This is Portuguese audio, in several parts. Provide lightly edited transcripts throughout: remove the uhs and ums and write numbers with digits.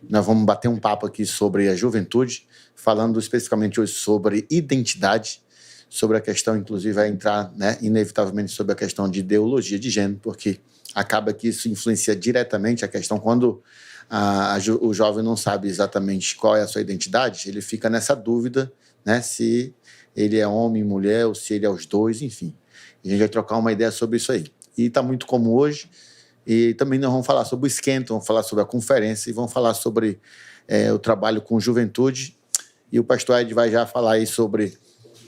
Nós vamos bater um papo aqui sobre a juventude, falando especificamente hoje sobre identidade, sobre a questão, inclusive vai entrar, né, inevitavelmente sobre a questão de ideologia de gênero, porque acaba que isso influencia diretamente a questão quando o jovem não sabe exatamente qual é a sua identidade, ele fica nessa dúvida, né, se ele é homem, mulher, ou se ele é os dois, enfim. A gente vai trocar uma ideia sobre isso aí. E está muito comum hoje. E também nós vamos falar sobre o esquenta, vamos falar sobre a conferência e vamos falar sobre o trabalho com juventude. E o pastor Ed vai já falar aí sobre,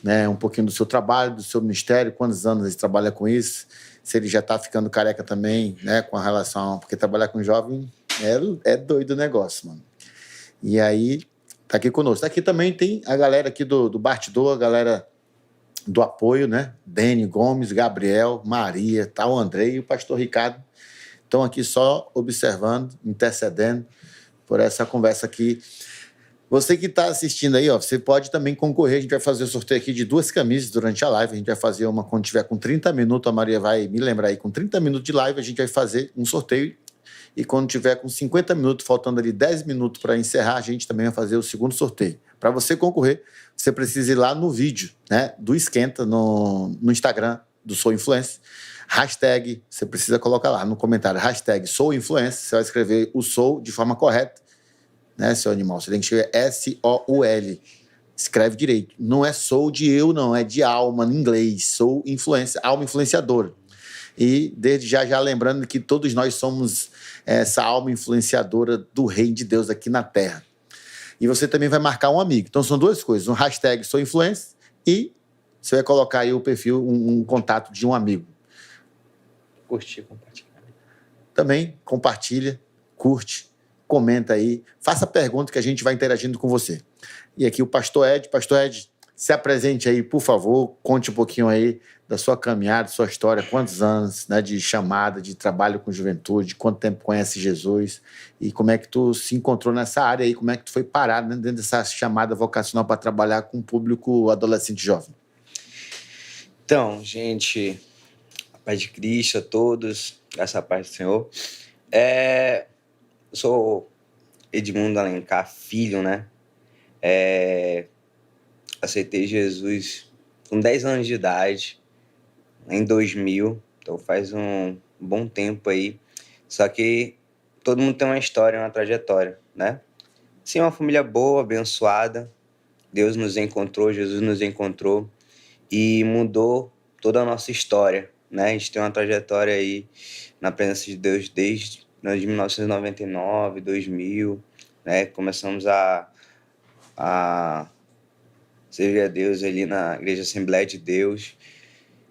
né, um pouquinho do seu trabalho, do seu ministério, quantos anos ele trabalha com isso, se ele já está ficando careca também, né, com a relação... Porque trabalhar com jovem é doido o negócio, mano. E aí, tá aqui conosco. Aqui também tem a galera aqui do Bastidor, a galera do apoio, né? Dene Gomes, Gabriel, Maria, tá o Andrei e o pastor Ricardo. Estão aqui só observando, intercedendo por essa conversa aqui. Você que está assistindo aí, ó, você pode também concorrer. A gente vai fazer o sorteio aqui de 2 camisas durante a live. A gente vai fazer uma quando tiver com 30 minutos. A Maria vai me lembrar aí. Com 30 minutos de live, a gente vai fazer um sorteio. E quando tiver com 50 minutos, faltando ali 10 minutos para encerrar, a gente também vai fazer o segundo sorteio. Para você concorrer, você precisa ir lá no vídeo, né, do Esquenta, no Instagram do Sou Influencer. Hashtag, você precisa colocar lá no comentário, hashtag Sou Influencer. Você vai escrever o Sou de forma correta, né, seu animal? Você tem que escrever S-O-U-L. Escreve direito. Não é sou de eu, não. É de alma, em inglês. Sou influencer, alma influenciadora. E desde já lembrando que todos nós somos essa alma influenciadora do reino de Deus aqui na Terra. E você também vai marcar um amigo. Então são 2 coisas, um hashtag Sou Influencer e você vai colocar aí o perfil, um contato de um amigo. Curtir, compartilhar. Também compartilha, curte, comenta aí, faça pergunta que a gente vai interagindo com você. E aqui o Pastor Ed, se apresente aí, por favor, conte um pouquinho aí da sua caminhada, sua história, quantos anos, né, de chamada, de trabalho com juventude, quanto tempo conhece Jesus e como é que tu se encontrou nessa área aí, como é que tu foi parado, né, dentro dessa chamada vocacional para trabalhar com o público adolescente jovem. Então, gente, a paz de Cristo a todos, graças à paz do Senhor. Eu sou Edmundo Alencar, filho, né? Aceitei Jesus com 10 anos de idade, em 2000, então faz um bom tempo aí. Só que todo mundo tem uma história, uma trajetória, né? Sim, uma família boa, abençoada. Deus nos encontrou, Jesus nos encontrou e mudou toda a nossa história, né? A gente tem uma trajetória aí na presença de Deus desde 1999, 2000, né? Começamos a servir a Deus ali na Igreja Assembleia de Deus.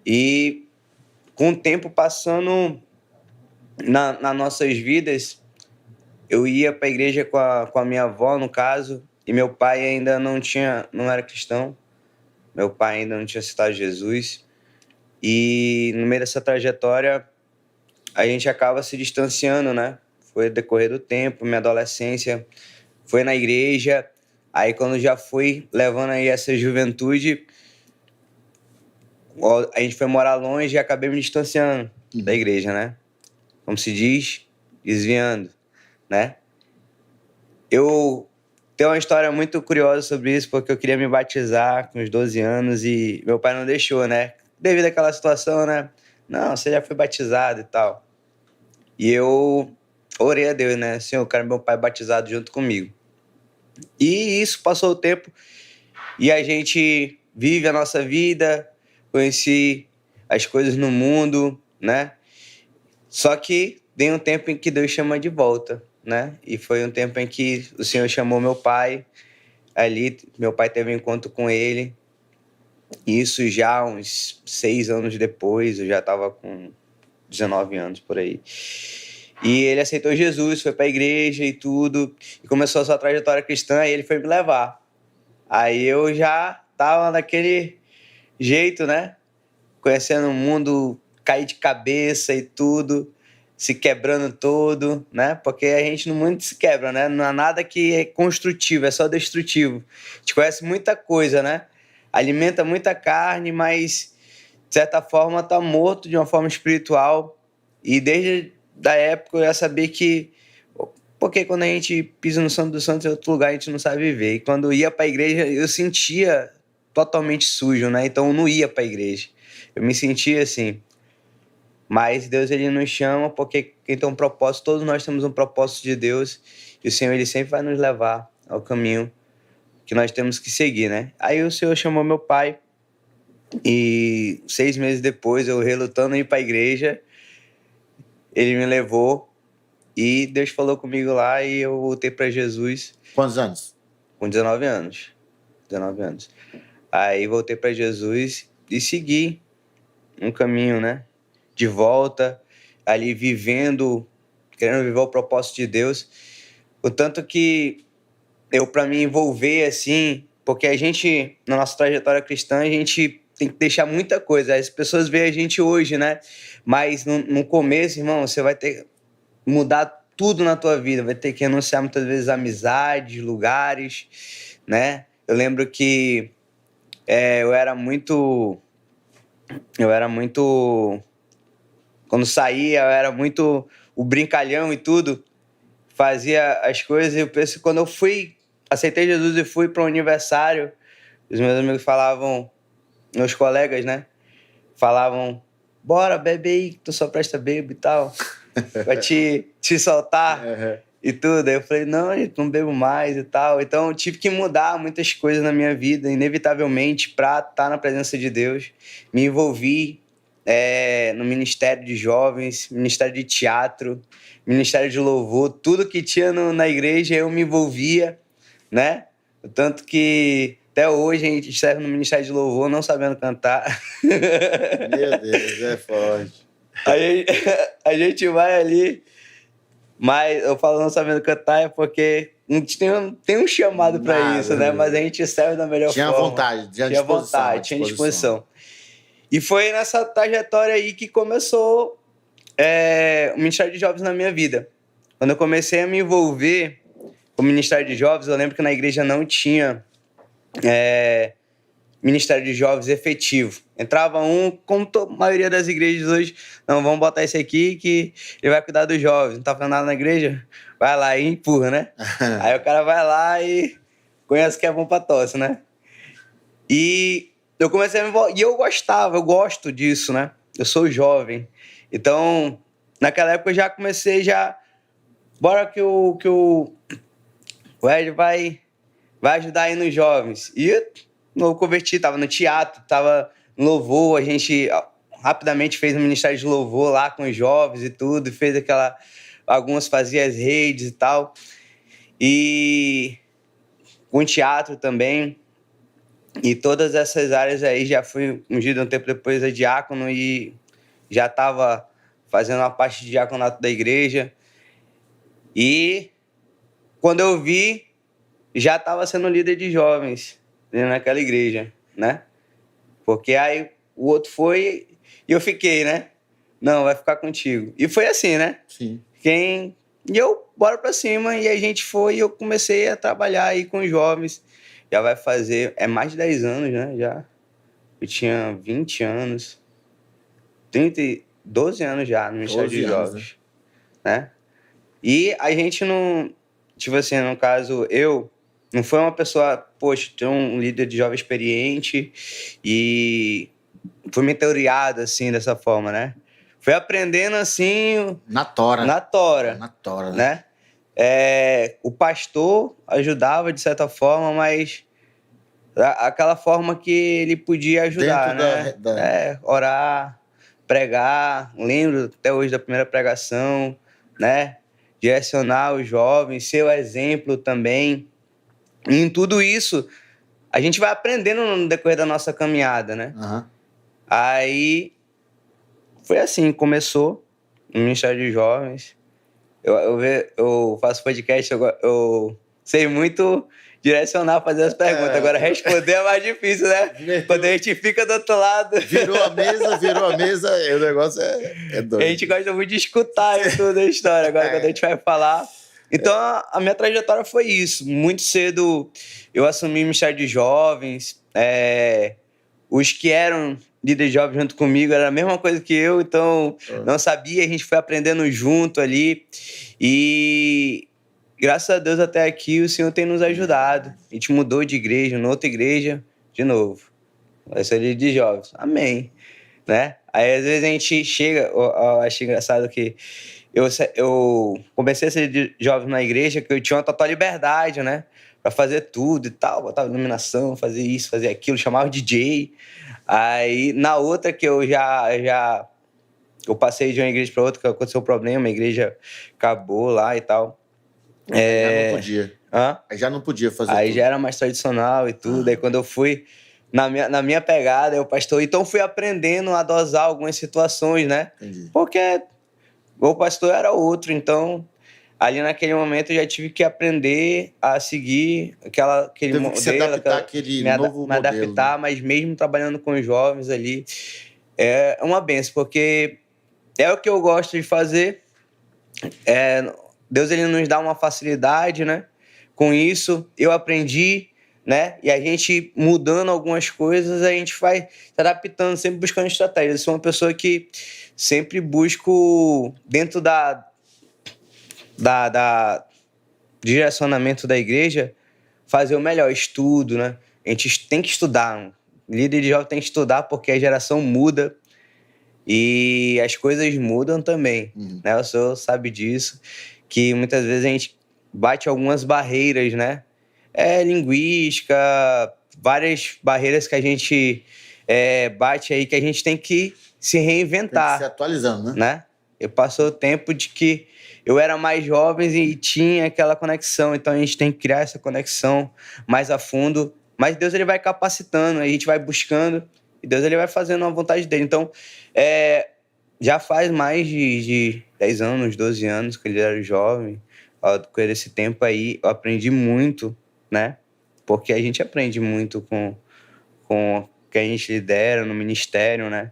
E com o tempo passando nas nossas vidas, eu ia para a igreja com a minha avó, no caso, e meu pai ainda não era cristão. Meu pai ainda não tinha aceitado Jesus. E no meio dessa trajetória, a gente acaba se distanciando, né? Foi decorrer do tempo, minha adolescência foi na igreja. Aí quando já fui levando aí essa juventude, a gente foi morar longe e acabei me distanciando da igreja, né? Como se diz, desviando, né? Eu tenho uma história muito curiosa sobre isso, porque eu queria me batizar com os 12 anos e meu pai não deixou, né? Devido àquela situação, né? Não, você já foi batizado e tal. E eu orei a Deus, né? Senhor, eu quero meu pai batizado junto comigo. E isso passou o tempo e a gente vive a nossa vida, conheci as coisas no mundo, né? Só que tem um tempo em que Deus chama de volta, né? E foi um tempo em que o Senhor chamou meu pai ali, meu pai teve um encontro com ele. Isso já uns 6 anos depois, eu já estava com 19 anos por aí. E ele aceitou Jesus, foi para a igreja e tudo, e começou a sua trajetória cristã, e ele foi me levar. Aí eu já estava naquele jeito, né? Conhecendo o mundo, cair de cabeça e tudo, se quebrando todo, né? Porque a gente no mundo se quebra, né? Não há nada que é construtivo, é só destrutivo. A gente conhece muita coisa, né? Alimenta muita carne, mas de certa forma está morto de uma forma espiritual. E desde da época eu já sabia que porque quando a gente pisa no Santo dos Santos em outro lugar, a gente não sabe viver. E quando eu ia para a igreja, eu sentia totalmente sujo, né? Então eu não ia para a igreja. Eu me sentia assim. Mas Deus, ele nos chama porque quem tem um propósito, todos nós temos um propósito de Deus. E o Senhor, ele sempre vai nos levar ao caminho que nós temos que seguir, né? Aí o Senhor chamou meu pai e 6 meses depois, eu relutando em ir para a igreja, ele me levou e Deus falou comigo lá e eu voltei para Jesus. Quantos anos? Com 19 anos. 19 anos. Aí voltei para Jesus e segui um caminho, né? De volta, ali vivendo, querendo viver o propósito de Deus. O tanto que eu, para me envolver assim, porque a gente, na nossa trajetória cristã, a gente tem que deixar muita coisa. As pessoas veem a gente hoje, né? Mas no começo, irmão, você vai ter que mudar tudo na tua vida. Vai ter que renunciar muitas vezes amizades, lugares, né? Eu lembro que eu era muito... Quando saía, eu era muito o brincalhão e tudo. Fazia as coisas e eu penso, quando eu aceitei Jesus e fui para um aniversário, os meus amigos falavam, meus colegas, né? Falavam, bora, bebe aí, que tu só presta bebo e tal. Pra te soltar e tudo. Aí eu falei, não, gente, não bebo mais e tal. Então eu tive que mudar muitas coisas na minha vida, inevitavelmente, para estar na presença de Deus. Me envolvi no Ministério de Jovens, Ministério de Teatro, Ministério de Louvor, tudo que tinha na igreja eu me envolvia, né? Tanto que até hoje a gente serve no Ministério de Louvor não sabendo cantar. Meu Deus, é forte. Aí a gente vai ali, mas eu falo não sabendo cantar é porque tem um chamado para isso, né? Mas a gente serve da melhor forma. Tinha vontade, tinha disposição. E foi nessa trajetória aí que começou o Ministério de Jovens na minha vida. Quando eu comecei a me envolver com o Ministério de Jovens, eu lembro que na igreja não tinha Ministério de Jovens efetivo. Entrava como a maioria das igrejas hoje, não, vamos botar esse aqui que ele vai cuidar dos jovens. Não tá fazendo nada na igreja? Vai lá e empurra, né? Aí o cara vai lá e conhece que é bom pra tosse, né? E eu comecei a me envolver, e eu gosto disso, né? Eu sou jovem. Então, naquela época eu já comecei, bora que o Ed vai ajudar aí nos jovens. E eu converti, tava no teatro, tava no louvor, a gente rapidamente fez um ministério de louvor lá com os jovens e tudo, fez algumas fazia as redes e tal. E com teatro também. E todas essas áreas aí já fui ungido um tempo depois a diácono e já estava fazendo uma parte de diaconato da igreja. E quando eu vi, já estava sendo líder de jovens naquela igreja, né? Porque aí o outro foi e eu fiquei, né? Não, vai ficar contigo. E foi assim, né? Sim. E eu, bora pra cima, e a gente foi e eu comecei a trabalhar aí com os jovens. Já vai fazer, mais de 10 anos, né? Já. Eu tinha 20 anos, 12 anos já no Ministério de Jovens, né? E a gente não, tipo assim, no caso, eu não foi uma pessoa, poxa, tem um líder de jovem experiente e fui mentoreado, assim, dessa forma, né? Fui aprendendo, assim... Na tora, né? O pastor ajudava, de certa forma, mas aquela forma que ele podia ajudar, né? Orar, pregar. Lembro até hoje da primeira pregação, né? Direcionar os jovens, ser o exemplo também. E em tudo isso, a gente vai aprendendo no decorrer da nossa caminhada, né? Uhum. Aí, foi assim, começou o Ministério de Jovens. Eu faço podcast, eu sei muito direcionar, fazer as perguntas. Agora, responder é mais difícil, né? Quando a gente fica do outro lado... Virou a mesa, e o negócio é doido. A gente gosta muito de escutar toda a história. Agora, quando a gente vai falar... Então, a minha trajetória foi isso. Muito cedo, eu assumi o Ministério de Jovens. Os que eram líderes de jovens junto comigo era a mesma coisa que eu, então não sabia. A gente foi aprendendo junto ali. E graças a Deus até aqui o Senhor tem nos ajudado. A gente mudou de igreja, noutra igreja, de novo. Vai ser líder de jovens. Amém. Né? Aí às vezes a gente chega, eu acho engraçado que eu comecei a ser de jovem na igreja, que eu tinha uma total liberdade, né? Pra fazer tudo e tal, botava iluminação, fazer isso, fazer aquilo, chamava DJ. Aí na outra que eu eu passei de uma igreja para outra, que aconteceu um problema, a igreja acabou lá e tal. Já não podia. Hã? Aí já não podia fazer Aí tudo. já era mais tradicional e tudo. Aí quando eu fui na minha pegada, eu pastor, então fui aprendendo a dosar algumas situações, né? Entendi. Porque o pastor era outro, então ali naquele momento eu já tive que aprender a seguir aquele Teve que se modelo, adaptar àquele novo me modelo, adaptar, né? mas mesmo trabalhando com os jovens ali, é uma benção, porque é o que eu gosto de fazer. Deus ele nos dá uma facilidade, né? Com isso, eu aprendi, né? E a gente mudando algumas coisas, a gente vai se adaptando, sempre buscando estratégias. Eu sou uma pessoa que sempre busco, dentro da direcionamento da igreja, fazer o melhor estudo, né? A gente tem que estudar. Líder de jovem tem que estudar porque a geração muda e as coisas mudam também, né? O senhor sabe disso, que muitas vezes a gente bate algumas barreiras, né? Linguística, várias barreiras que a gente bate aí, que a gente tem que se reinventar. Tem que se atualizando, né? Eu passou o tempo de que eu era mais jovem e tinha aquela conexão, então a gente tem que criar essa conexão mais a fundo, mas Deus ele vai capacitando, a gente vai buscando e Deus ele vai fazendo a vontade dele. Então, já faz mais de 10 anos, 12 anos que ele era jovem, com esse tempo aí eu aprendi muito, né? Porque a gente aprende muito com o que a gente lidera no ministério, né?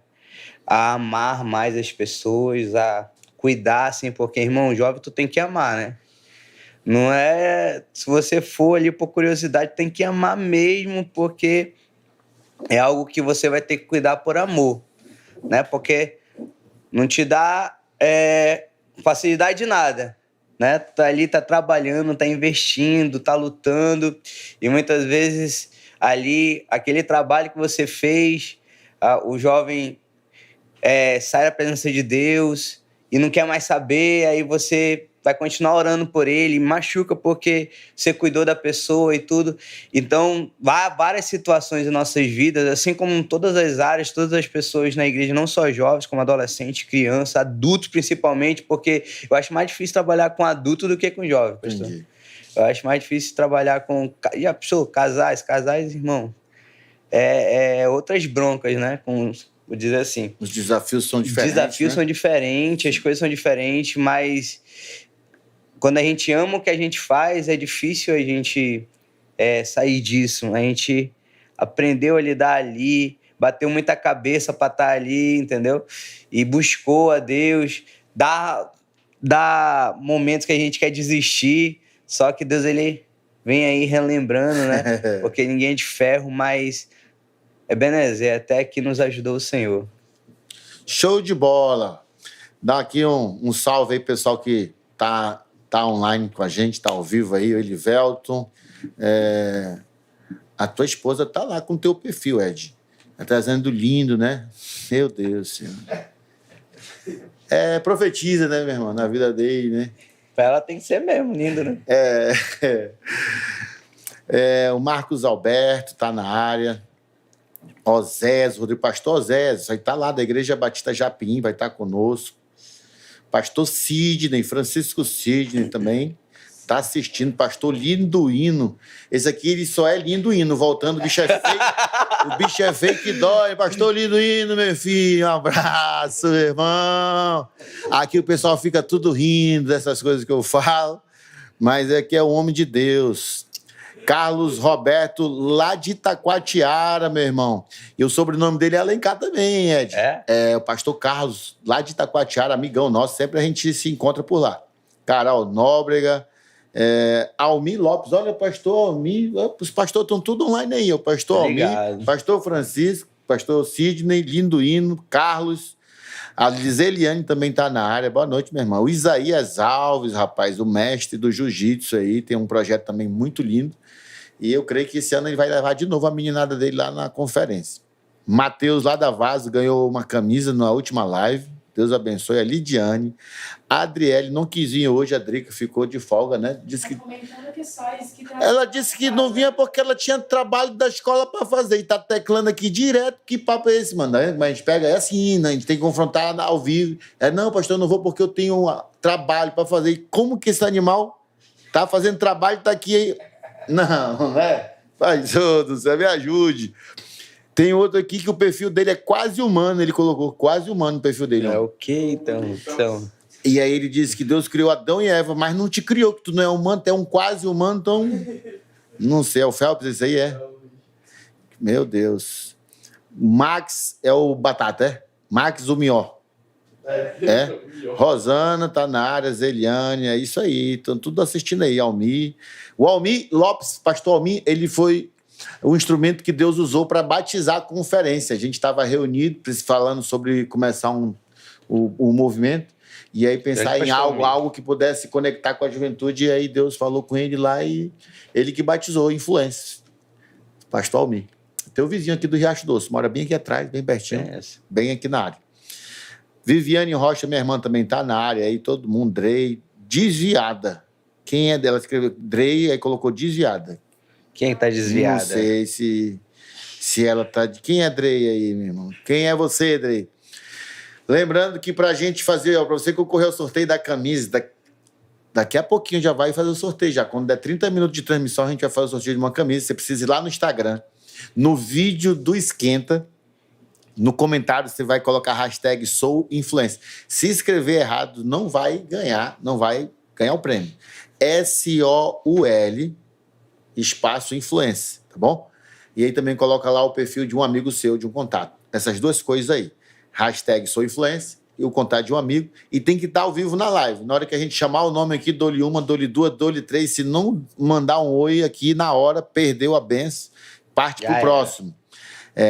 A amar mais as pessoas, a cuidar, assim, porque, irmão, jovem, tu tem que amar, né? Não é... Se você for ali por curiosidade, tem que amar mesmo, porque é algo que você vai ter que cuidar por amor, né? Porque não te dá facilidade de nada, né? Tá ali, tá trabalhando, tá investindo, tá lutando, e muitas vezes ali, aquele trabalho que você fez, o jovem sai da presença de Deus e não quer mais saber, aí você vai continuar orando por ele, machuca porque você cuidou da pessoa e tudo. Então, há várias situações em nossas vidas, assim como em todas as áreas, todas as pessoas na igreja, não só jovens, como adolescentes, crianças, adultos principalmente, porque eu acho mais difícil trabalhar com adulto do que com jovem, pastor. Entendi. Eu acho mais difícil trabalhar com... Já pensou? Casais, irmão, outras broncas, né? Vou dizer assim. Os desafios são diferentes. Os desafios né? são diferentes, as coisas são diferentes, mas quando a gente ama o que a gente faz, é difícil a gente sair disso. A gente aprendeu a lidar ali, bateu muita cabeça para estar ali, entendeu? E buscou a Deus, dá momentos que a gente quer desistir, só que Deus ele vem aí relembrando, né? Porque ninguém é de ferro, mas Ebenezer, até que nos ajudou o Senhor. Show de bola! Dá aqui um salve aí, pessoal que tá online com a gente, tá ao vivo aí, o Elivelton. A tua esposa tá lá com o teu perfil, Ed. Tá trazendo lindo, né? Meu Deus, Senhor. Profetiza, né, meu irmão? Na vida dele, né? Pra ela tem que ser mesmo, lindo, né? O Marcos Alberto tá na área. Osés, Rodrigo, pastor Osés, aí tá lá da Igreja Batista Japim, vai estar conosco. Pastor Sidney, Francisco Sidney também tá assistindo. Pastor Linduíno, esse aqui ele só é Linduíno, voltando, o bicho é feio. O bicho é feio que dói. Pastor Linduíno, meu filho, um abraço, meu irmão. Aqui o pessoal fica tudo rindo dessas coisas que eu falo, mas é que é o homem de Deus. Carlos Roberto, lá de Itacoatiara, meu irmão. E o sobrenome dele é Alencar também, Ed. O pastor Carlos, lá de Itacoatiara, amigão nosso, sempre a gente se encontra por lá. Carol Nóbrega, Almir Lopes, olha, pastor Almir, os pastores estão tudo online aí, o pastor Almir, pastor Francisco, pastor Sidney, Linduíno, Carlos, A Liseliane também tá na área. Boa noite, meu irmão. O Isaías Alves, rapaz, o mestre do jiu-jitsu aí, tem um projeto também muito lindo. E eu creio que esse ano ele vai levar de novo a meninada dele lá na conferência. Matheus, lá da Vaso, ganhou uma camisa na última live. Deus abençoe. A Lidiane. A Adriele não quis vir hoje, a Drica ficou de folga, né? Disse que... Ela disse que não vinha porque ela tinha trabalho da escola para fazer. E tá teclando aqui direto. Que papo é esse, mano? Mas a gente pega, é assim, né? A gente tem que confrontar ao vivo. Não, pastor, eu não vou porque eu tenho trabalho para fazer. E como que esse animal tá fazendo trabalho e tá aqui? Não, né? Pai do céu, me ajude. Tem outro aqui que o perfil dele é quase humano, ele colocou quase humano no perfil dele. É o que então? E aí ele disse que Deus criou Adão e Eva, mas não te criou, que tu não é humano, tu é um quase humano, então... Não sei, é o Phelps, esse aí é? Meu Deus. Max é o Batata, é? Max o Mió. É? Rosana tá na área, Zeliane, é isso aí, estão tudo assistindo aí, Almir. O Almir Lopes, pastor Almir, ele foi o instrumento que Deus usou para batizar a conferência. A gente estava reunido, falando sobre começar o movimento, e aí pensar em algo que pudesse conectar com a juventude, e aí Deus falou com ele lá, e ele que batizou Influências. Pastor Almir. Tem o vizinho aqui do Riacho Doce, mora bem aqui atrás, bem pertinho, bem aqui na área. Viviane Rocha, minha irmã, também está na área aí, todo mundo, Drey, desviada. Quem é dela? Escreveu Drey, aí colocou desviada. Quem está desviada? Não sei se ela está... Quem é Drey aí, meu irmão? Quem é você, Drey? Lembrando que para a gente fazer, para você concorrer ao sorteio da camisa, daqui a pouquinho já vai fazer o sorteio, já. Quando der 30 minutos de transmissão, a gente vai fazer o sorteio de uma camisa. Você precisa ir lá no Instagram, no vídeo do Esquenta, no comentário você vai colocar a hashtag #SouInfluencer. Se escrever errado, não vai ganhar o prêmio. SOUL espaço influência, tá bom? E aí também coloca lá o perfil de um amigo seu, de um contato. Essas duas coisas aí. Hashtag SouInfluencer e o contato de um amigo. E tem que estar ao vivo na live. Na hora que a gente chamar o nome aqui, dou-lhe uma, dou-lhe duas, dou-lhe três. Se não mandar um oi aqui na hora, perdeu a benção, parte pro próximo.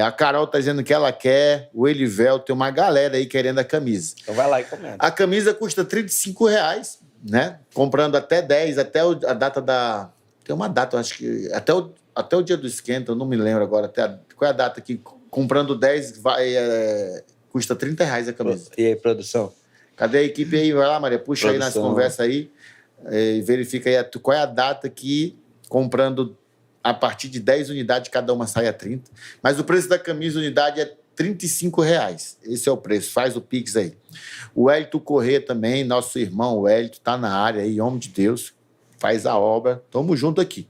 A Carol tá dizendo que ela quer, o Elivel, tem uma galera aí querendo a camisa. Então vai lá e comenta. A camisa custa R$35, né? Comprando até 10, até a data da... Tem uma data, eu acho que... Até o dia do esquenta, eu não me lembro agora. Qual é a data que comprando 10 custa R$30 a camisa. E aí, produção? Cadê a equipe aí? Vai lá, Maria, puxa produção. Aí nas conversas aí, verifica aí qual é a data que comprando a partir de 10 unidades, cada uma sai a 30. Mas o preço da camisa unidade é R$35. Esse é o preço. Faz o Pix aí. O Hélito Corrêa também, nosso irmão, o Hélito, está na área aí, homem de Deus, faz a obra. Tamo junto aqui.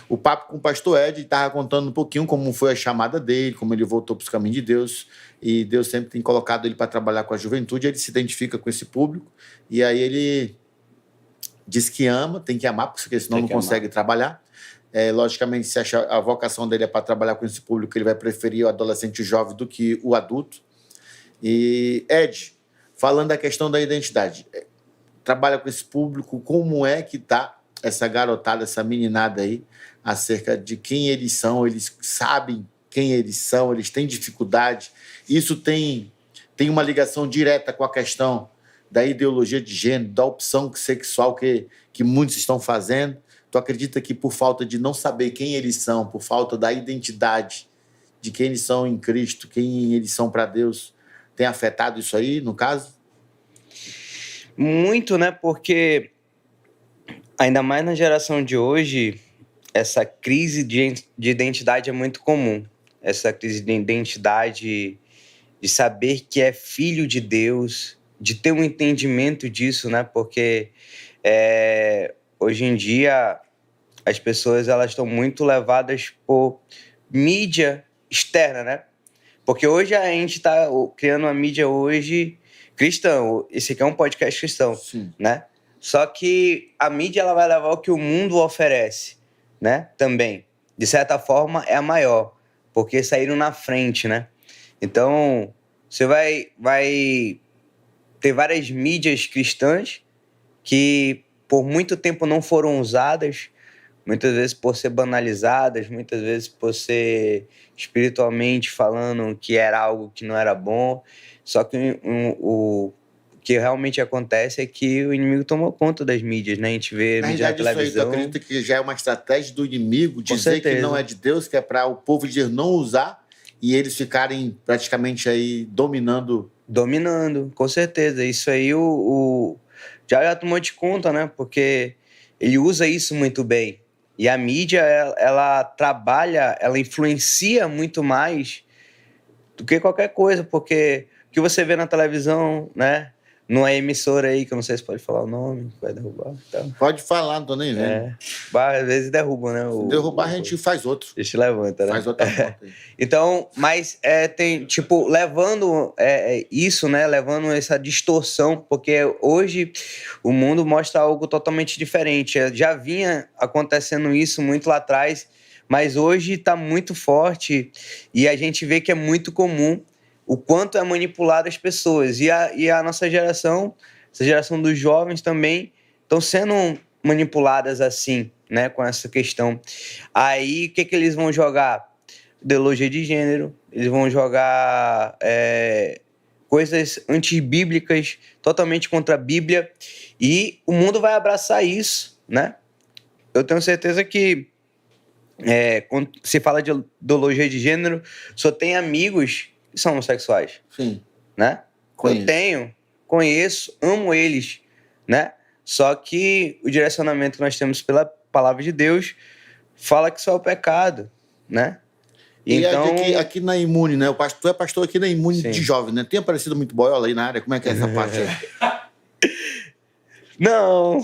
O papo com o pastor Ed estava contando um pouquinho como foi a chamada dele, como ele voltou para os caminhos de Deus. E Deus sempre tem colocado ele para trabalhar com a juventude. Ele se identifica com esse público. E aí ele diz que ama, tem que amar, porque senão não consegue trabalhar. Logicamente, se a vocação dele é para trabalhar com esse público, ele vai preferir o adolescente jovem do que o adulto. E, Ed, falando da questão da identidade, trabalha com esse público, como é que está essa garotada, essa meninada aí, acerca de quem eles são? Eles sabem quem eles são, eles têm dificuldade. Isso tem uma ligação direta com a questão da ideologia de gênero, da opção sexual que muitos estão fazendo. Tu acredita que por falta de não saber quem eles são, por falta da identidade de quem eles são em Cristo, quem eles são para Deus, tem afetado isso aí, no caso? Muito, né? Porque ainda mais na geração de hoje, essa crise de identidade é muito comum. Essa crise de identidade, de saber que é filho de Deus, de ter um entendimento disso, né? Porque hoje em dia as pessoas elas estão muito levadas por mídia externa, né? Porque hoje a gente está criando uma mídia hoje cristã. Esse aqui é um podcast cristão, sim, né? Só que a mídia ela vai levar o que o mundo oferece, né? Também. De certa forma, é a maior, porque saíram na frente, né? Então, você vai ter várias mídias cristãs que por muito tempo não foram usadas, muitas vezes por ser banalizadas, muitas vezes por ser espiritualmente falando que era algo que não era bom. Só que o que realmente acontece é que o inimigo tomou conta das mídias, né? A gente vê Na mídia na realidade, isso aí, tu televisão. acredita que já é uma estratégia do inimigo dizer que certeza. não é de Deus, que é para o povo dizer não usar e eles ficarem praticamente aí dominando? Dominando, com certeza. Isso aí o já tomou de conta, né? Porque ele usa isso muito bem. E a mídia, ela trabalha, ela influencia muito mais do que qualquer coisa, porque o que você vê na televisão, né? Numa emissora aí, que eu não sei se pode falar o nome, vai derrubar. Então, Pode falar, não tô nem vendo. às vezes derrubam, né? Se derrubar, a gente faz outro. A gente levanta, né? Faz outra foto aí. Então, mas tem, tipo, levando isso, né? Levando essa distorção, porque hoje o mundo mostra algo totalmente diferente. Já vinha acontecendo isso muito lá atrás, mas hoje está muito forte e a gente vê que é muito comum o quanto é manipulado as pessoas. E a nossa geração, essa geração dos jovens também, estão sendo manipuladas assim, né? Com essa questão. Aí, o que eles vão jogar? Ideologia de gênero, eles vão jogar coisas antibíblicas, totalmente contra a Bíblia, e o mundo vai abraçar isso, né? Eu tenho certeza que quando se fala de ideologia de gênero, só tem amigos que são homossexuais. Sim. Né? Conheço. Conheço, amo eles, né? Só que o direcionamento que nós temos pela palavra de Deus fala que isso é o pecado, né? E então, aqui na Imune, né? Tu é pastor aqui na Imune de jovem, né? Tem aparecido muito boiola aí na área? Como é que é essa parte aí? Não,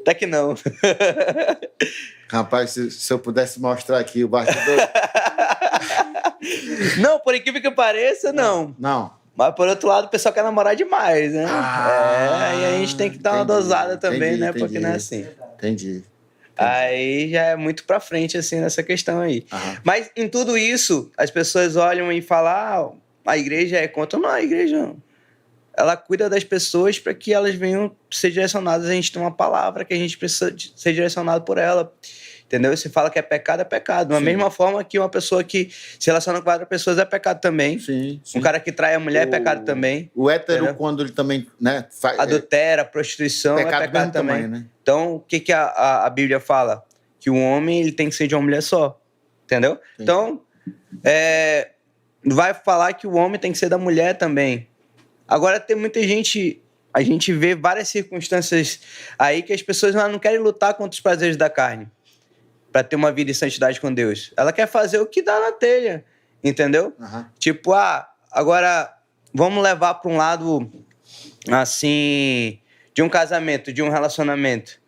até que não. Rapaz, se eu pudesse mostrar aqui o bastidor... Não, por incrível que pareça, não. Não. Mas, por outro lado, o pessoal quer namorar demais, né? E a gente tem que dar uma dosada também, né? Porque não é assim. Entendi. Aí já é muito pra frente, assim, nessa questão aí. Mas, em tudo isso, as pessoas olham e falam, a igreja é contra. Não, a igreja não. Ela cuida das pessoas para que elas venham ser direcionadas. A gente tem uma palavra que a gente precisa ser direcionado por ela. Entendeu? Se fala que é pecado, é pecado. Da mesma forma que uma pessoa que se relaciona com outras pessoas é pecado também. Sim. Um cara que trai a mulher é pecado também. O hétero, quando ele também, né, adultera, prostituição, é pecado também. Né? Então, o que a Bíblia fala? Que o homem ele tem que ser de uma mulher só. Entendeu? Sim. Então, vai falar que o homem tem que ser da mulher também. Agora, tem muita gente... A gente vê várias circunstâncias aí que as pessoas não querem lutar contra os prazeres da carne para ter uma vida em santidade com Deus. Ela quer fazer o que dá na telha, entendeu? Tipo, agora vamos levar para um lado, assim, de um casamento, de um relacionamento.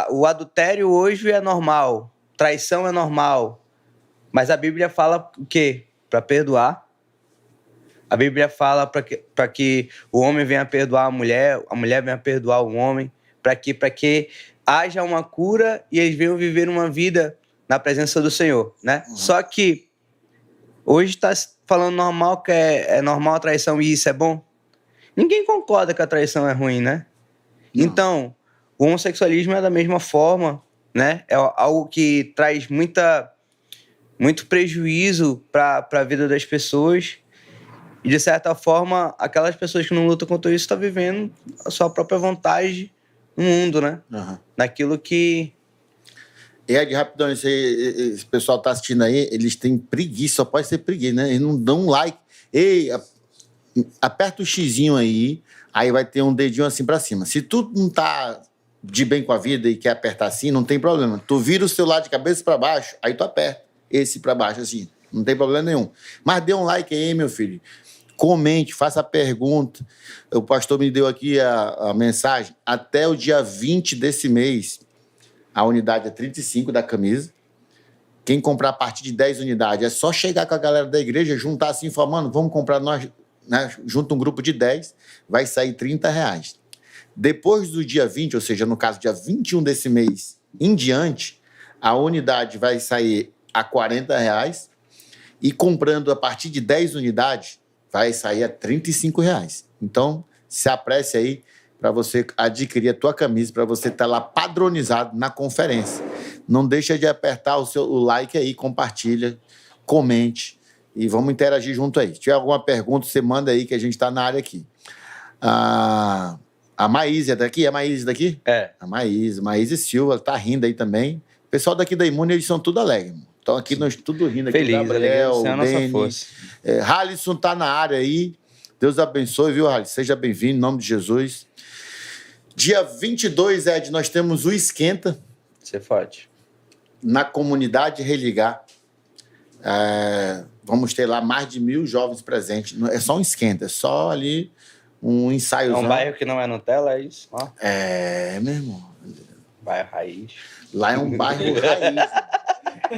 O adultério hoje é normal, traição é normal, mas a Bíblia fala o quê? Para perdoar. A Bíblia fala para que o homem venha perdoar a mulher venha perdoar o homem, para que haja uma cura e eles venham viver uma vida na presença do Senhor, né? Só que hoje está falando normal que é normal a traição e isso é bom. Ninguém concorda que a traição é ruim, né? Não. Então, o homossexualismo é da mesma forma, né? É algo que traz muito prejuízo para a vida das pessoas e, de certa forma, aquelas pessoas que não lutam contra isso estão vivendo a sua própria vontade no mundo, né? Naquilo que... Ed, rapidão, esse pessoal tá assistindo aí, eles têm preguiça, só pode ser preguiça, né? Eles não dão um like. Ei, aperta o xizinho aí vai ter um dedinho assim pra cima. Se tu não tá de bem com a vida e quer apertar assim, não tem problema. Tu vira o celular de cabeça pra baixo, aí tu aperta esse pra baixo, assim. Não tem problema nenhum. Mas dê um like aí, meu filho. Comente, faça a pergunta. O pastor me deu aqui a mensagem. Até o dia 20 desse mês, a unidade é 35 da camisa. Quem comprar a partir de 10 unidades, é só chegar com a galera da igreja, juntar assim, formando, vamos comprar nós, né? Junta um grupo de 10, vai sair R$30. Depois do dia 20, ou seja, no caso, dia 21 desse mês em diante, a unidade vai sair a R$40 e comprando a partir de 10 unidades, vai sair a R$35. Então, se apresse aí para você adquirir a tua camisa, para você estar lá padronizado na conferência. Não deixa de apertar o like aí, compartilha, comente e vamos interagir junto aí. Se tiver alguma pergunta, você manda aí que a gente está na área aqui. A Maíse é daqui? É a Maíse daqui? É. A Maíse Silva, ela tá rindo aí também. O pessoal daqui da Imune, eles são tudo alegres. Estão aqui, nós tudo rindo aqui. Feliz, o Gabriel, o Deni, força. Halisson tá na área aí. Deus abençoe, viu, Halisson? Seja bem-vindo, em nome de Jesus. Dia 22, Ed, nós temos o Esquenta. Você pode. Na comunidade Religar. Vamos ter lá mais de 1.000 jovens presentes. É só um esquenta, é só ali um ensaiozão. É um bairro que não é Nutella, é isso? Ó. Meu irmão. Bairro Raiz. Lá é um bairro raiz.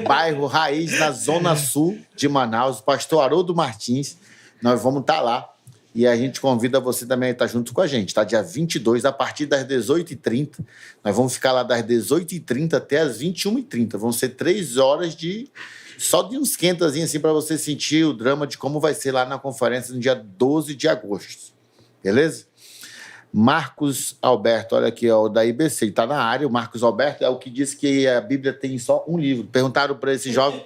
Bairro Raiz, na Zona Sul de Manaus. Pastor Haroldo Martins. Nós vamos estar lá. E a gente convida você também a estar junto com a gente, tá? Dia 22, a partir das 18h30. Nós vamos ficar lá das 18h30 até as 21h30. Vão ser 3 horas só de uns quentazinhos, assim, para você sentir o drama de como vai ser lá na conferência no dia 12 de agosto. Beleza? Marcos Alberto, olha aqui, ó, da IBC, ele está na área. O Marcos Alberto é o que diz que a Bíblia tem só um livro. Perguntaram para esse jovem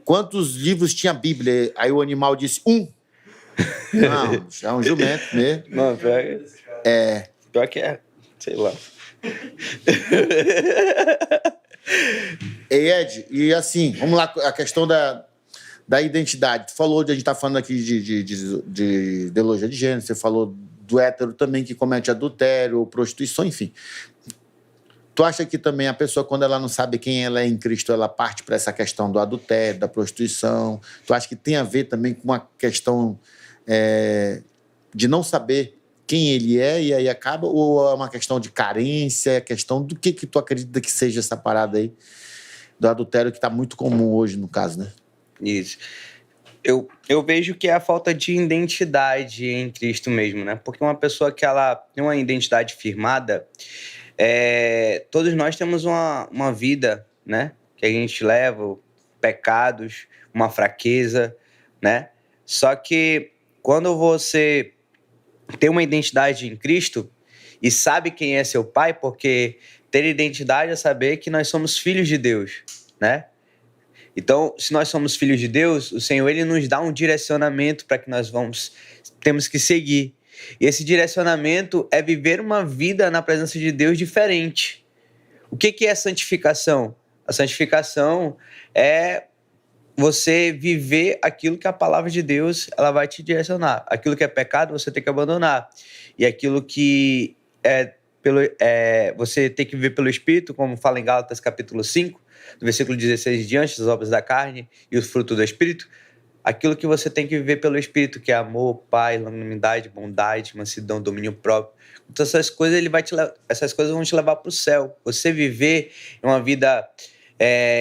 quantos livros tinha a Bíblia. Aí o animal disse 1. Não, é um jumento mesmo. Não, pior que é, sei lá. Ei, Ed, e assim, vamos lá, a questão da identidade. Tu falou, a gente está falando aqui de ideologia de gênero, você falou do hétero também que comete adultério, prostituição, enfim. Tu acha que também a pessoa, quando ela não sabe quem ela é em Cristo, ela parte para essa questão do adultério, da prostituição? Tu acha que tem a ver também com uma questão de não saber quem ele é e aí acaba? Ou é uma questão de carência? É questão do que tu acredita que seja essa parada aí do adultério que está muito comum hoje, no caso, né? Isso. Eu vejo que é a falta de identidade em Cristo mesmo, né? Porque uma pessoa que ela tem uma identidade firmada, todos nós temos uma vida, né? Que a gente leva, pecados, uma fraqueza, né? Só que quando você tem uma identidade em Cristo e sabe quem é seu pai, porque ter identidade é saber que nós somos filhos de Deus, né? Então, se nós somos filhos de Deus, o Senhor ele nos dá um direcionamento para que nós temos que seguir. E esse direcionamento é viver uma vida na presença de Deus diferente. O que é santificação? A santificação é você viver aquilo que a palavra de Deus ela vai te direcionar. Aquilo que é pecado, você tem que abandonar. E aquilo que você tem que viver pelo Espírito, como fala em Gálatas capítulo 5, do versículo 16 diante, as obras da carne e o fruto do Espírito, aquilo que você tem que viver pelo Espírito, que é amor, paz, longanimidade, bondade, mansidão, domínio próprio. Então essas coisas vão te levar para o céu. Você viver uma vida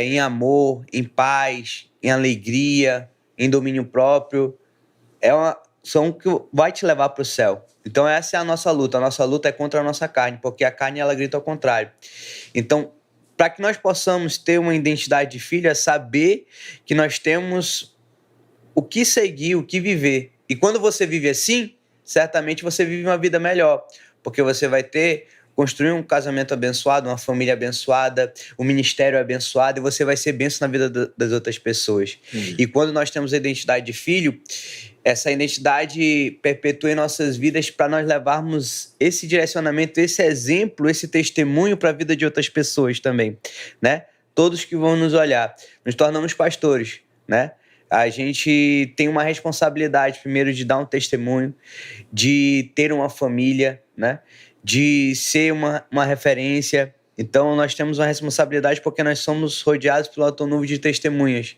em amor, em paz, em alegria, em domínio próprio, são que vai te levar para o céu. Então essa é a nossa luta. A nossa luta é contra a nossa carne, porque a carne ela grita ao contrário. Então, para que nós possamos ter uma identidade de filho, é saber que nós temos o que seguir, o que viver. E quando você vive assim, certamente você vive uma vida melhor, porque você vai construir um casamento abençoado, uma família abençoada, um ministério abençoado, e você vai ser bênção na vida das outras pessoas. E quando nós temos a identidade de filho, essa identidade perpetua em nossas vidas para nós levarmos esse direcionamento, esse exemplo, esse testemunho para a vida de outras pessoas também, né? Todos que vão nos olhar. Nos tornamos pastores, né? A gente tem uma responsabilidade, primeiro, de dar um testemunho, de ter uma família, né? De ser uma referência. Então, nós temos uma responsabilidade porque nós somos rodeados pelo alto número de testemunhas.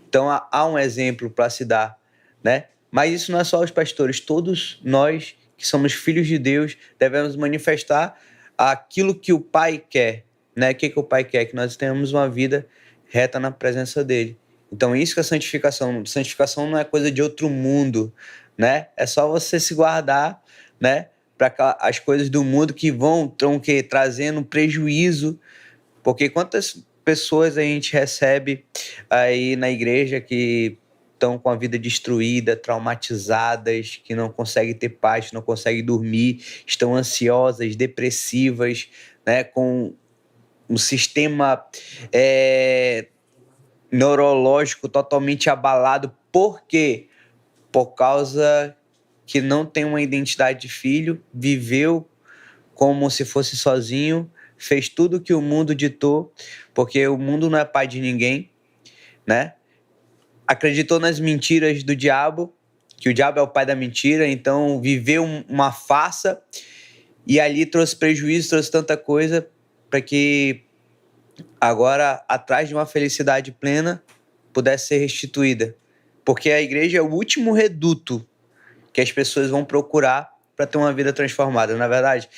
Então, há um exemplo para se dar, né? Mas isso não é só os pastores. Todos nós que somos filhos de Deus devemos manifestar aquilo que o Pai quer, né? O que o Pai quer? Que nós tenhamos uma vida reta na presença dele. Então, isso que é santificação. Santificação não é coisa de outro mundo, né? É só você se guardar, né? Para as coisas do mundo que vão trazendo prejuízo. Porque quantas pessoas a gente recebe aí na igreja que estão com a vida destruída, traumatizadas, que não conseguem ter paz, não conseguem dormir, estão ansiosas, depressivas, né? Com um sistema neurológico totalmente abalado. Por quê? Por causa que não tem uma identidade de filho, viveu como se fosse sozinho, fez tudo que o mundo ditou, porque o mundo não é pai de ninguém, né? Acreditou nas mentiras do diabo, que o diabo é o pai da mentira, então viveu uma farsa e ali trouxe prejuízo, trouxe tanta coisa para que agora, atrás de uma felicidade plena, pudesse ser restituída. Porque a igreja é o último reduto que as pessoas vão procurar para ter uma vida transformada. Na verdade,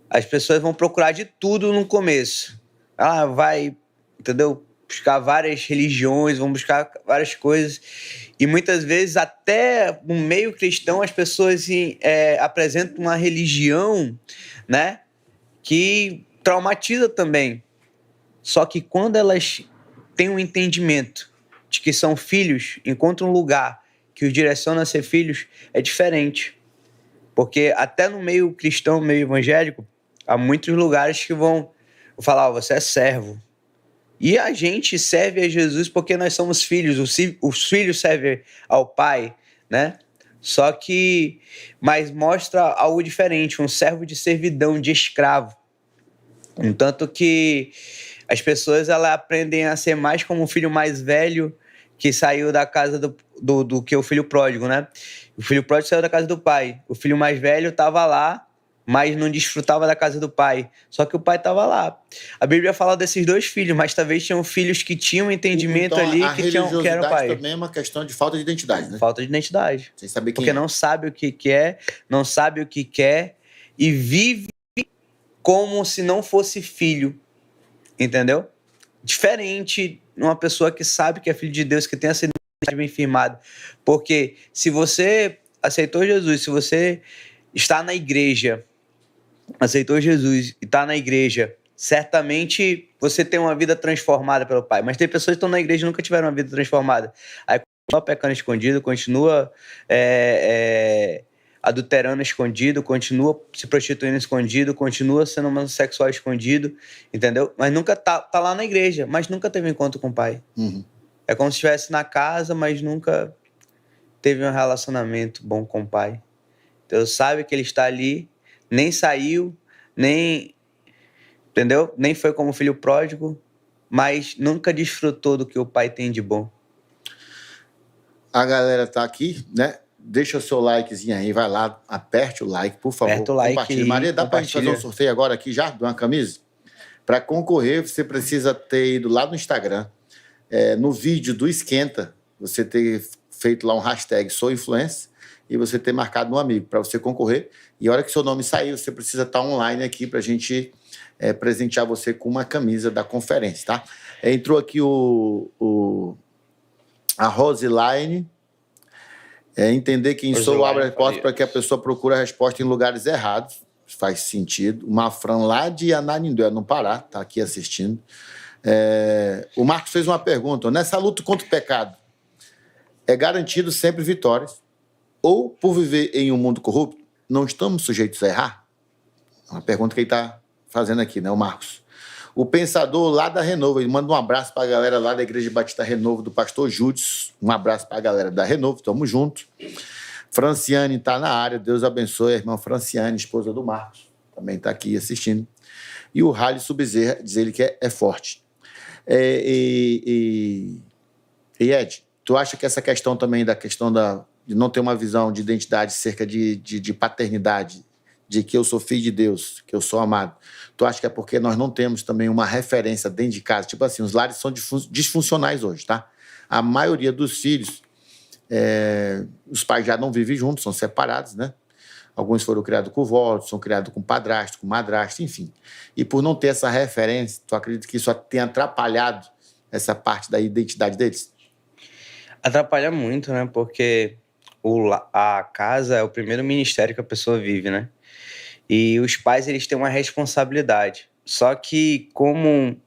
as pessoas vão procurar de tudo no começo. Ela vai, entendeu? Buscar várias religiões, vão buscar várias coisas. E muitas vezes, até no meio cristão, as pessoas apresentam uma religião, né, que traumatiza também. Só que quando elas têm um entendimento de que são filhos, encontram um lugar que os direciona a ser filhos, é diferente. Porque até no meio cristão, no meio evangélico, há muitos lugares que vão falar, você é servo. E a gente serve a Jesus porque nós somos filhos. Os filhos servem ao Pai, né? Só que, mas mostra algo diferente, um servo de servidão, de escravo. Um tanto que as pessoas elas aprendem a ser mais como o filho mais velho que saiu da casa do que o filho pródigo, né? O filho pródigo saiu da casa do pai. O filho mais velho estava lá, mas não desfrutava da casa do pai. Só que o pai estava lá. A Bíblia fala desses dois filhos, mas talvez tinham filhos que tinham entendimento então, ali a que eram pai. também é uma questão de falta de identidade, né? Falta de identidade. Sem saber quem porque é. não sabe o que é, não sabe o que quer e vive como se não fosse filho. Entendeu? Diferente de uma pessoa que sabe que é filho de Deus, que tem essa identidade bem firmada. Porque se você aceitou Jesus, se você está na igreja, aceitou Jesus e está na igreja, certamente você tem uma vida transformada pelo Pai. Mas tem pessoas que estão na igreja e nunca tiveram uma vida transformada. Aí continua pecando escondido, continua adulterando escondido, continua se prostituindo escondido, continua sendo homossexual escondido, entendeu? Mas nunca tá lá na igreja, mas nunca teve encontro com o Pai. Uhum. É como se estivesse na casa, mas nunca teve um relacionamento bom com o Pai. Então sabe que ele está ali, nem saiu, nem, entendeu? Nem foi como filho pródigo, mas nunca desfrutou do que o Pai tem de bom. A galera tá aqui, né? Deixa o seu likezinho aí, vai lá, aperte o like, por favor. Aperta o like compartilhe. Maria, dá pra gente fazer um sorteio agora aqui já, de uma camisa? Para concorrer, você precisa ter ido lá no Instagram, no vídeo do Esquenta, você ter feito lá um hashtag Sou Influencer e você ter marcado um amigo para você concorrer. E a hora que seu nome sair, você precisa estar online aqui para a gente presentear você com uma camisa da conferência, tá? Entrou aqui a Roseline. Entender quem sou abre a porta para que a pessoa procure a resposta em lugares errados. Faz sentido. O Mafran lá de Ananindeua, no Pará, está aqui assistindo. O Marcos fez uma pergunta. Nessa luta contra o pecado, é garantido sempre vitórias? Ou, por viver em um mundo corrupto, não estamos sujeitos a errar? É uma pergunta que ele está fazendo aqui, né, o Marcos. O pensador lá da Renovo, ele manda um abraço para a galera lá da Igreja Batista Renovo, do pastor Júdice. Um abraço para a galera da Renovo, tamo junto. Franciane está na área, Deus abençoe. A irmã Franciane, esposa do Marcos, também está aqui assistindo. E o Rally Subzerra, diz ele que é forte. E Ed, tu acha que essa questão também de não ter uma visão de identidade cerca de paternidade, de que eu sou filho de Deus, que eu sou amado, tu acha que é porque nós não temos também uma referência dentro de casa? Tipo assim, os lares são disfuncionais hoje, tá? A maioria dos filhos, os pais já não vivem juntos, são separados, né? Alguns foram criados com vó, são criados com padrasto, com madrasto, enfim. E por não ter essa referência, tu acredita que isso tem atrapalhado essa parte da identidade deles? Atrapalha muito, né? Porque a casa é o primeiro ministério que a pessoa vive, né? E os pais, eles têm uma responsabilidade. Só que, como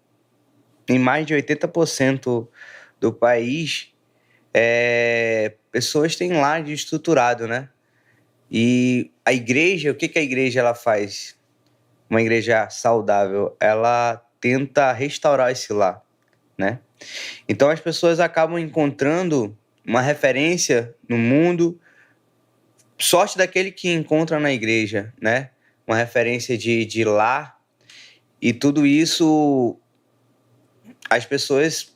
em mais de 80% do país, pessoas têm lar desestruturado, né? E a igreja, o que a igreja ela faz? Uma igreja saudável, ela tenta restaurar esse lar, né? Então as pessoas acabam encontrando uma referência no mundo, sorte daquele que encontra na igreja, né? Uma referência de lar, e tudo isso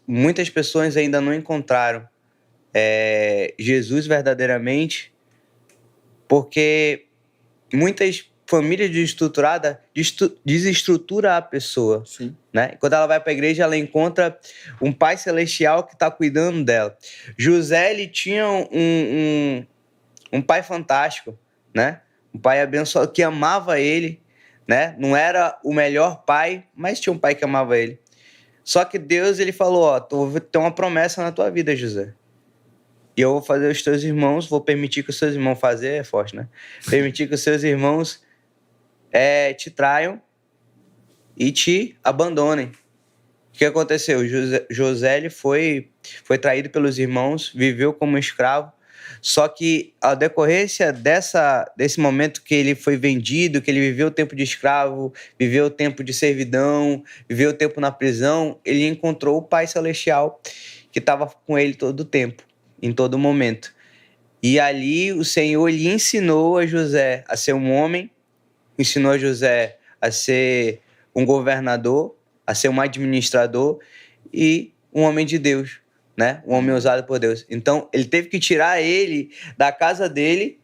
muitas pessoas ainda não encontraram Jesus verdadeiramente, porque muitas famílias desestruturadas desestrutura a pessoa. Sim. Né? Quando ela vai para a igreja, ela encontra um Pai Celestial que está cuidando dela. José, ele tinha um pai fantástico, né? Um pai abençoado, que amava ele, né? Não era o melhor pai, mas tinha um pai que amava ele. Só que Deus, ele falou, ó, tem uma promessa na tua vida, José. E eu vou fazer os teus irmãos, vou permitir que os seus irmãos é forte, né? Permitir que os seus irmãos te traiam e te abandonem. O que aconteceu? José ele foi traído pelos irmãos, viveu como escravo, só que a decorrência desse momento que ele foi vendido, que ele viveu o tempo de escravo, viveu o tempo de servidão, viveu o tempo na prisão, ele encontrou o Pai Celestial que estava com ele todo o tempo, em todo momento. E ali o Senhor lhe ensinou a José a ser um homem, ensinou a José a ser um governador, a ser um administrador e um homem de Deus, né? Um homem usado por Deus. Então, ele teve que tirar ele da casa dele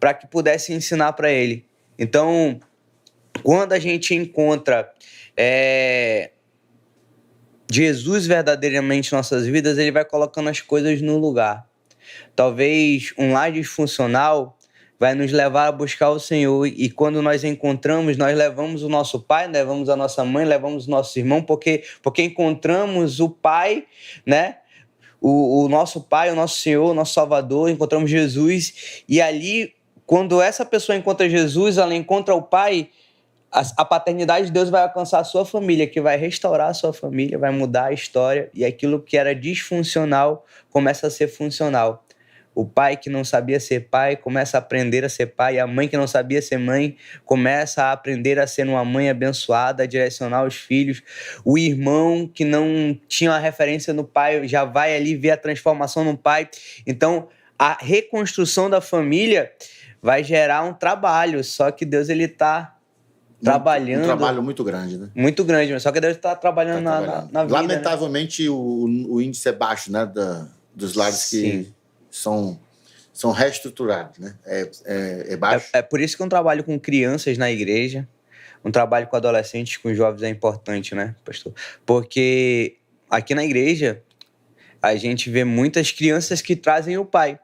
para que pudesse ensinar para ele. Então, quando a gente encontra Jesus verdadeiramente em nossas vidas, ele vai colocando as coisas no lugar. Talvez um lar disfuncional vai nos levar a buscar o Senhor, e quando nós encontramos, nós levamos o nosso pai, levamos a nossa mãe, levamos o nosso irmão, porque encontramos o Pai, né? O nosso Pai, o nosso Senhor, o nosso Salvador, encontramos Jesus, e ali, quando essa pessoa encontra Jesus, ela encontra o Pai, a paternidade de Deus vai alcançar a sua família, que vai restaurar a sua família, vai mudar a história, e aquilo que era disfuncional começa a ser funcional. O pai que não sabia ser pai começa a aprender a ser pai, a mãe que não sabia ser mãe começa a aprender a ser uma mãe abençoada, a direcionar os filhos. O irmão que não tinha uma referência no pai já vai ali ver a transformação no pai. Então, a reconstrução da família vai gerar um trabalho, só que Deus ele está trabalhando. Um trabalho muito grande, né? Muito grande, mas só que Deus está trabalhando, na vida. Lamentavelmente, né? o índice é baixo, né? Dos lares Sim. que são reestruturados, né? É baixo. É por isso que um trabalho com crianças na igreja, um trabalho com adolescentes, com jovens é importante, né, pastor? Porque aqui na igreja a gente vê muitas crianças que trazem o pai,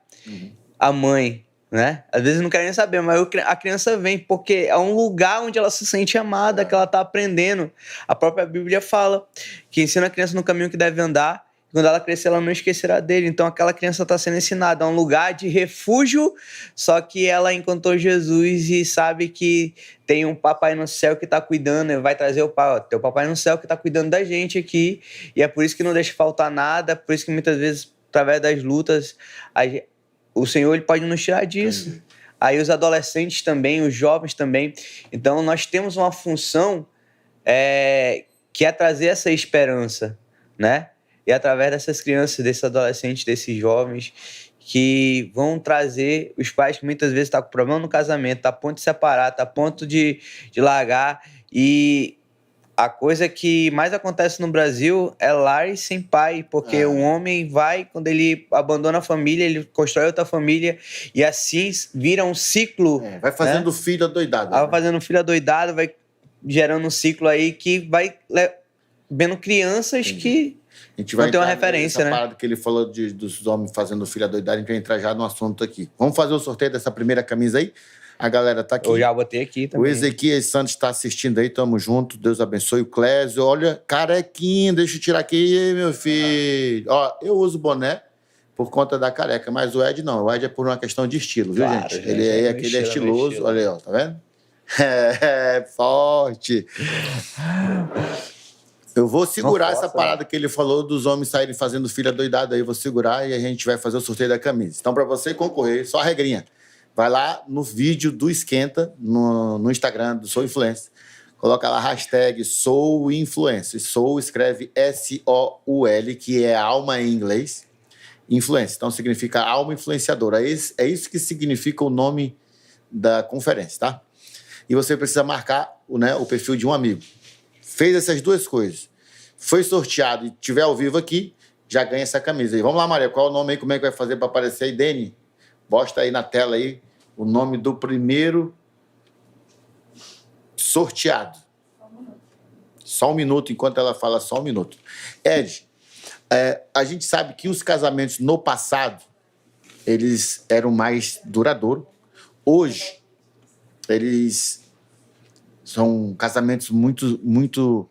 a mãe, né? Às vezes não querem nem saber, mas a criança vem porque é um lugar onde ela se sente amada, que ela está aprendendo. A própria Bíblia fala que ensina a criança no caminho que deve andar, quando ela crescer, ela não esquecerá dele. Então, aquela criança está sendo ensinada a um lugar de refúgio, só que ela encontrou Jesus e sabe que tem um papai no céu que está cuidando, ele vai trazer o pai. Ó, tem o papai no céu que está cuidando da gente aqui, e é por isso que não deixa faltar nada, por isso que muitas vezes, através das lutas, o Senhor ele pode nos tirar disso. Entendi. Aí os adolescentes também, os jovens também. Então, nós temos uma função que é trazer essa esperança, né? E através dessas crianças, desses adolescentes, desses jovens, que vão trazer os pais que muitas vezes estão com problema no casamento, está a ponto de separar, está a ponto de largar. E a coisa que mais acontece no Brasil é lar sem pai, porque o homem vai, quando ele abandona a família, ele constrói outra família, e assim vira um ciclo. Vai fazendo filho adoidado. Vai fazendo filho adoidado, vai gerando um ciclo aí que vai vendo crianças Entendi. Que a gente vai não tem uma referência, né? Parada que ele falou dos homens fazendo filho adoidado, a gente vai entrar já no assunto aqui. Vamos fazer o sorteio dessa primeira camisa aí? A galera tá aqui. Eu já botei aqui também. O Ezequiel Santos está assistindo aí, tamo junto. Deus abençoe. O Clésio, olha, carequinho, deixa eu tirar aqui, meu filho. Ó, eu uso boné por conta da careca, mas o Ed não. O Ed é por uma questão de estilo, viu, Claro, gente? Ele é aquele estiloso. Estilo. Olha aí, ó, tá vendo? É forte. Eu vou segurar essa parada que ele falou dos homens saírem fazendo filha doidada aí. Vou segurar e a gente vai fazer o sorteio da camisa. Então, para você concorrer, só a regrinha. Vai lá no vídeo do Esquenta, no Instagram do Sou Influencer. Coloca lá hashtag sou influencer. Sou escreve S-O-U-L, que é alma em inglês. Influência. Então significa alma influenciadora. É isso que significa o nome da conferência, tá? E você precisa marcar o perfil de um amigo. Fez essas duas coisas. Foi sorteado e estiver ao vivo aqui, já ganha essa camisa aí. Vamos lá, Maria. Qual é o nome aí? Como é que vai fazer para aparecer aí, Deni? Bosta aí na tela aí o nome do primeiro sorteado. Só um minuto, enquanto ela fala, só um minuto. Ed, a gente sabe que os casamentos no passado, eles eram mais duradouros. Hoje, eles são casamentos muito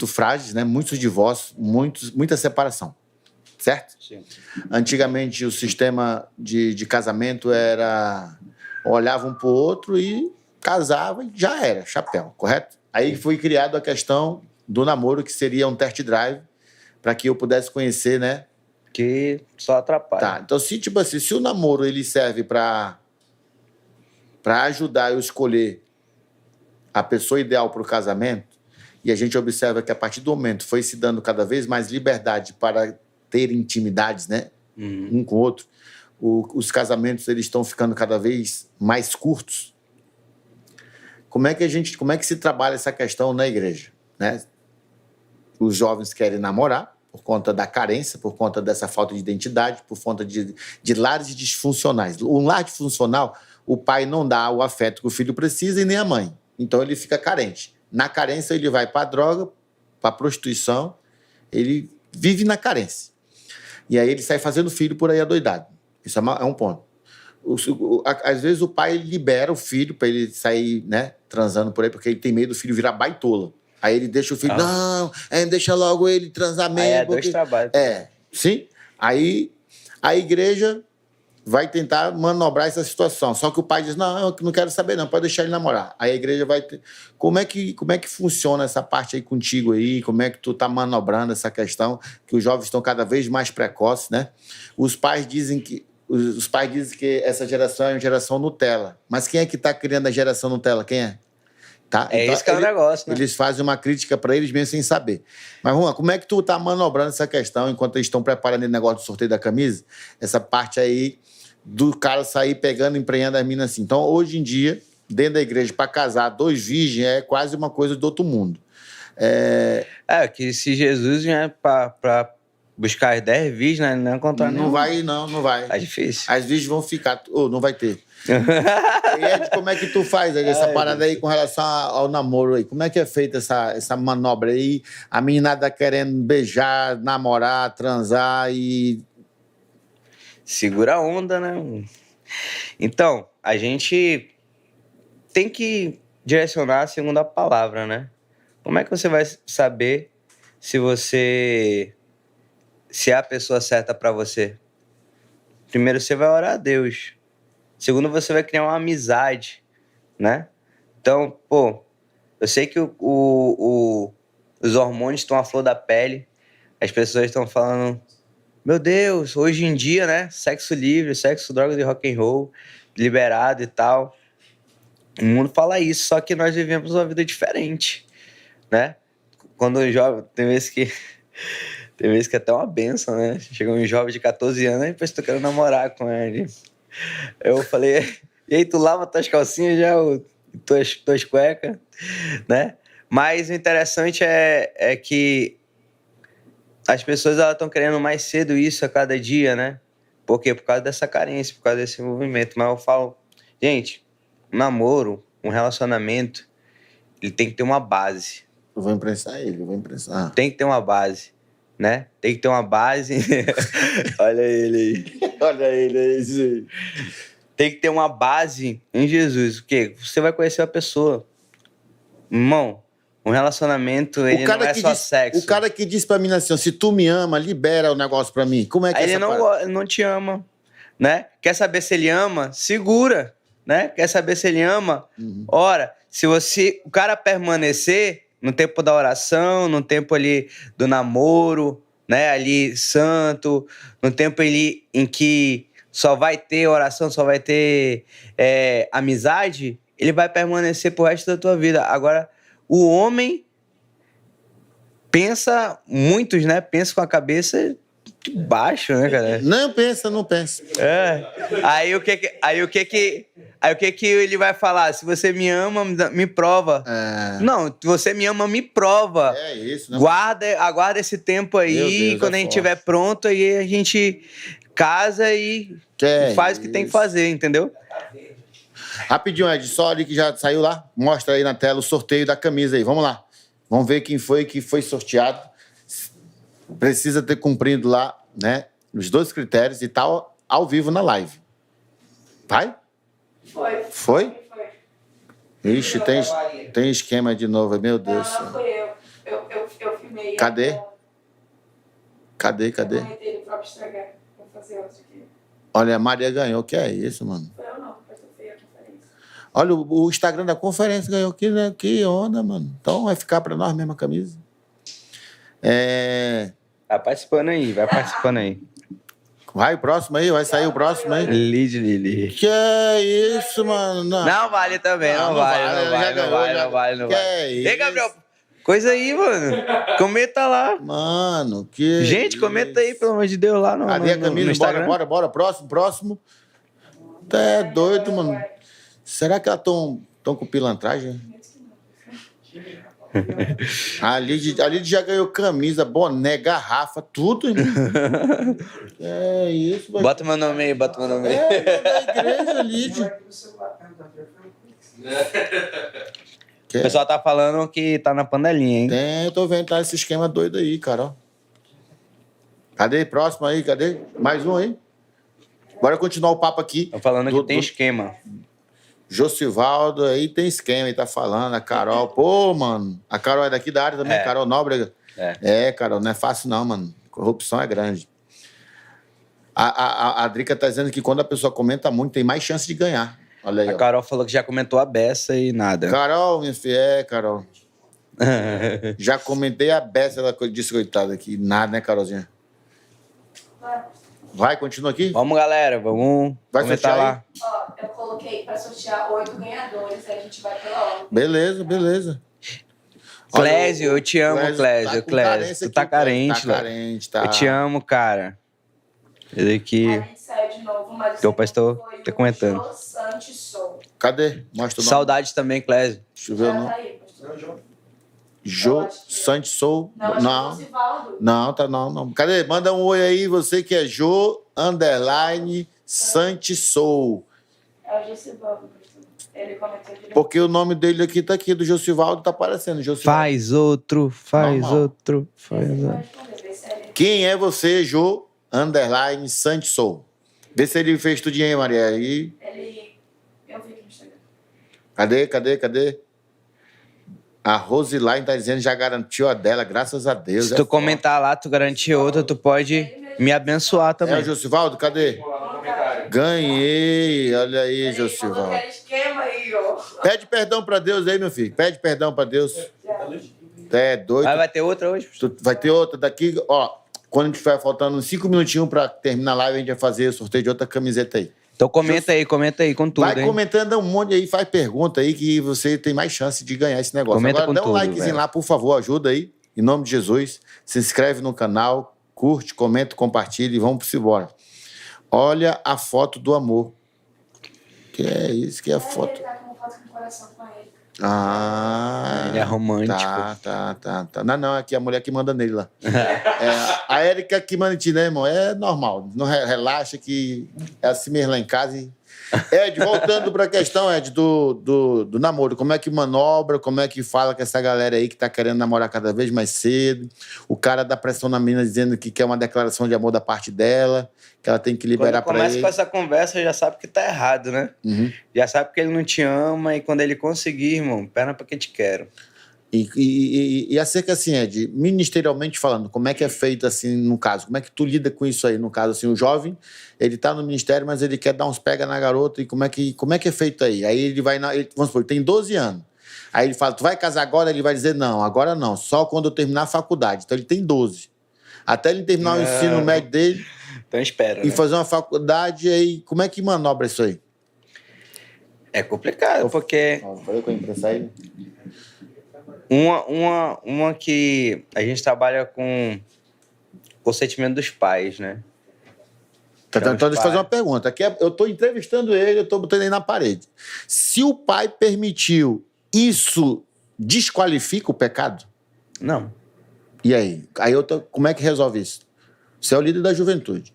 frágeis, né? Muitos divórcios, muita separação, certo? Sim. Antigamente, o sistema de casamento era... olhava um para o outro e casava e já era, chapéu, correto? Aí foi criada a questão do namoro, que seria um test drive, para que eu pudesse conhecer, né? Que só atrapalha. Tá, então se o namoro ele serve para ajudar eu escolher a pessoa ideal para o casamento, e a gente observa que a partir do momento foi se dando cada vez mais liberdade para ter intimidades, né? Um com o outro, os casamentos eles estão ficando cada vez mais curtos. Como é que se trabalha essa questão na igreja, né? Os jovens querem namorar por conta da carência, por conta dessa falta de identidade, por conta de lares disfuncionais. Um lar disfuncional, o pai não dá o afeto que o filho precisa e nem a mãe. Então ele fica carente. Na carência ele vai para a droga, para a prostituição, ele vive na carência. E aí ele sai fazendo filho por aí adoidado. Isso é um ponto. Às vezes o pai libera o filho para ele sair, né, transando por aí, porque ele tem medo do filho virar baitola. Aí ele deixa o filho, não, deixa logo ele transar mesmo. Aí dois trabalhos. Sim. Aí a igreja vai tentar manobrar essa situação. Só que o pai diz, não, eu não quero saber não, pode deixar ele namorar. Aí a igreja vai ter... Como é que funciona essa parte aí contigo aí? Como é que tu tá manobrando essa questão? Que os jovens estão cada vez mais precoces, né? Os pais dizem que essa geração é uma geração Nutella. Mas quem é que está criando a geração Nutella? Quem é? Tá? Então, esse que é o negócio, né? Eles fazem uma crítica para eles mesmos sem saber. Mas, Juan, como é que tu tá manobrando essa questão enquanto eles estão preparando o negócio do sorteio da camisa? Essa parte aí do cara sair pegando, emprenhando as minas assim. Então, hoje em dia, dentro da igreja, para casar 2 virgens é quase uma coisa do outro mundo. Que se Jesus vier para buscar as 10 virgens, né, não encontrar não vai, não vai. É difícil. As virgens vão ficar... não vai ter. E Ed, como é que tu faz essa parada aí com relação ao namoro aí? Como é que é feita essa manobra aí? A meninada querendo beijar, namorar, transar e... Segura a onda, né? Então, a gente tem que direcionar segundo a palavra, né? Como é que você vai saber se é a pessoa certa para você? Primeiro, você vai orar a Deus. Segundo, você vai criar uma amizade, né? Então, eu sei que os hormônios estão à flor da pele. As pessoas estão falando, meu Deus, hoje em dia, né? Sexo livre, sexo, drogas e rock and roll, liberado e tal. O mundo fala isso, só que nós vivemos uma vida diferente, né? Quando o jovem, tem vezes que é até uma benção, né? Chega um jovem de 14 anos e depois tu quer namorar com ele. Eu falei, e aí tu lava tuas calcinhas já, tuas cuecas, né? Mas o interessante é que as pessoas estão querendo mais cedo isso a cada dia, né? Por quê? Por causa dessa carência, por causa desse movimento. Mas eu falo, gente, um namoro, um relacionamento, ele tem que ter uma base. Eu vou imprensar ele. Tem que ter uma base, né? Tem que ter uma base. Olha ele aí. Olha ele aí. Tem que ter uma base em Jesus. O quê? Você vai conhecer a pessoa. Irmão, um relacionamento, ele não é só sexo. O cara que diz pra mim assim, se tu me ama, libera o negócio pra mim. Como é que aí ele não te ama, né? Quer saber se ele ama? Segura, né? Quer saber se ele ama? Ora, se o cara permanecer no tempo da oração, no tempo ali do namoro, né? Ali santo, no tempo ali em que só vai ter oração, só vai ter amizade, ele vai permanecer pro resto da tua vida. Agora, o homem pensa, muitos, né? Pensam com a cabeça de baixo, né, cara? Não pensa, não pensa. Aí o que que ele vai falar? Se você me ama, me prova. Não, se você me ama, me prova. É isso, né? Aguarda esse tempo aí, Meu Deus, quando a gente estiver pronto, aí a gente casa e faz o que tem que fazer, entendeu? Rapidinho, Ed, só ali que já saiu lá. Mostra aí na tela o sorteio da camisa aí. Vamos lá. Vamos ver quem foi que foi sorteado. Precisa ter cumprido lá, né? Os 2 critérios e tal, ao vivo na live. Vai? Foi. Foi? Ixi, tem esquema de novo, meu Deus. Não, foi eu. Eu filmei. Cadê? Cadê? Eu comentei no próprio Instagram. Vou fazer outro aqui. Olha, a Maria ganhou. Que é isso, mano? Foi eu não, porque eu fui a conferência. Olha, o Instagram da conferência ganhou. Que onda, mano. Então vai ficar pra nós mesmo a camisa. Vai participando aí. Vai o próximo aí, vai sair o próximo aí. Lili. Que é isso, mano? Não vale também, não vale. Que é isso? Ei, Gabriel, coisa aí, mano. Comenta lá. Mano, que Gente, comenta aí, pelo amor de Deus, lá no Cadê a camisa? no Instagram. Bora. Próximo. Tá doido, mano. Será que elas estão com pilantragem? A Lid já ganhou camisa, boné, garrafa, tudo, irmão. É isso, vai. Bota meu nome aí. É da igreja, Lid. O pessoal tá falando que tá na panelinha, hein? Tem, tô vendo, tá esse esquema doido aí, cara. Cadê? Próximo aí, cadê? Mais um aí. Bora continuar o papo aqui. Tô falando que tem esquema. Josivaldo aí tem esquema, ele tá falando. A Carol, pô, mano. A Carol é daqui da área também, Carol Nóbrega. Carol, não é fácil não, mano. Corrupção é grande. A Drica tá dizendo que quando a pessoa comenta muito, tem mais chance de ganhar. Olha aí, A Carol falou que já comentou a beça e nada. Carol, minha filha, Carol. Já comentei a beça da coisa disso, coitada aqui. Nada, né, Carolzinha? Vai, continua aqui? Vamos, galera, vamos comentar lá. Ó, eu coloquei pra sortear 8 ganhadores, aí a gente vai pela ordem. Beleza. Clésio, eu te amo, Clésio. Clésio. Tu tá carente, Tá carente, tá. Eu te amo, cara. Ele aqui. A gente saiu de novo, mas Teu pastor foi tá o comentando. Jô Santos Sou. Cadê? Mostra o nome. Saudade também, Clésio. Deixa eu ver o Já nome. tá aí, pastor. Jô Santos Sou. Não. Josivaldo. Não, tá não. Cadê? Manda um oi aí, você que é Jô __ Santos Sou. É o Josivaldo, pastor. Ele comentou direito. Porque o nome dele aqui tá aqui, do Josivaldo, tá aparecendo. Josivaldo. Faz outro. Vai responder, vê se ele- Quem é você, Jô _ Santos Sou? Vê se ele fez tudinho aí, Maria. Aí. Eu vi aqui no Instagram. Cadê? A Rosiline tá dizendo que já garantiu a dela, graças a Deus. Se tu comentar lá, tu garantir outra, tu pode me abençoar É também. o Josivaldo? Cadê? Ganhei. Olha aí, Ele falou Josivaldo. que era esquema aí, ó. Pede perdão pra Deus aí, meu filho. Pede perdão pra Deus. É doido. Vai ter outra hoje? Vai ter outra daqui, ó. Quando tiver faltando uns 5 minutinhos pra terminar a live, a gente vai fazer o sorteio de outra camiseta aí. Então comenta aí com tudo, Vai hein? comentando um monte aí, faz pergunta aí que você tem mais chance de ganhar esse negócio. Comenta Agora com dá um tudo, likezinho velho. lá, por favor, ajuda aí. Em nome de Jesus. Se inscreve no canal, curte, comenta, compartilha e vamos embora. Olha a foto do amor. Que é isso? Que é a foto? Ele tá com uma foto com o coração com ele. Ah. Ele é romântico. Tá. Não, aqui é a mulher que manda nele lá. A Érica que manda em ti, né, irmão? É normal. Não relaxa que é assim mesmo lá em casa. Ed, voltando para a questão, Ed, do namoro. Como é que manobra, como é que fala com essa galera aí que tá querendo namorar cada vez mais cedo? O cara dá pressão na menina dizendo que quer uma declaração de amor da parte dela, que ela tem que liberar Quando para começa ele. com essa conversa, já sabe que tá errado, né? Uhum. Já sabe que ele não te ama e quando ele conseguir, irmão, perna pra que te quero. E acerca assim, Ed, ministerialmente falando, como é que é feito assim no caso? Como é que tu lida com isso aí? No caso, assim, o jovem, ele tá no ministério, mas ele quer dar uns pega na garota, e como é que é feito aí? Aí ele vai, vamos supor, ele tem 12 anos. Aí ele fala, tu vai casar agora? Ele vai dizer, não, agora não, só quando eu terminar a faculdade. Então ele tem 12. Até ele terminar o ensino médio dele Então espera, e né? fazer uma faculdade, aí como é que manobra isso aí? É complicado, porque... Falei com a imprensa aí. Uma que a gente trabalha com o sentimento dos pais, né? Então, deixa eu fazer uma pergunta. Aqui eu estou entrevistando ele, eu estou botando ele na parede. Se o pai permitiu, isso desqualifica o pecado? Não. E aí? Como é que resolve isso? Você é o líder da juventude.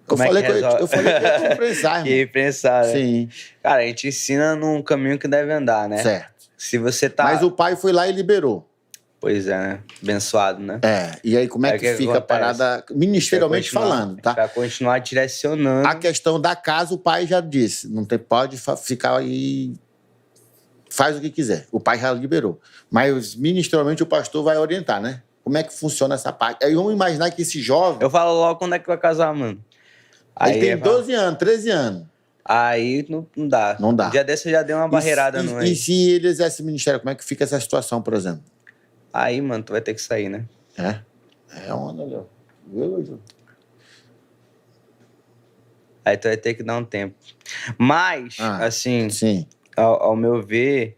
Eu falei que eu ia pensar, irmão. Que pensar, né? Sim. Cara, a gente ensina num caminho que deve andar, né? Certo. Se você tá... Mas o pai foi lá e liberou. Pois é, né? Abençoado, né? E aí como é que fica a parada, ministerialmente falando, tá? Pra continuar direcionando. A questão da casa, o pai já disse, não tem, pode ficar aí, faz o que quiser. O pai já liberou. Mas ministerialmente o pastor vai orientar, né? Como é que funciona essa parte? Aí vamos imaginar que esse jovem... Eu falo logo quando é que vai casar, mano. Aí ele tem 12 anos, 13 anos. Aí não dá. Não dá. Um dia desse eu já dei uma barreirada no aí. E se ele exerce ministério, como é que fica essa situação, por exemplo? Aí, mano, tu vai ter que sair, né? É onda, Léo. Viu? Aí tu vai ter que dar um tempo. Mas, assim, sim. Ao meu ver,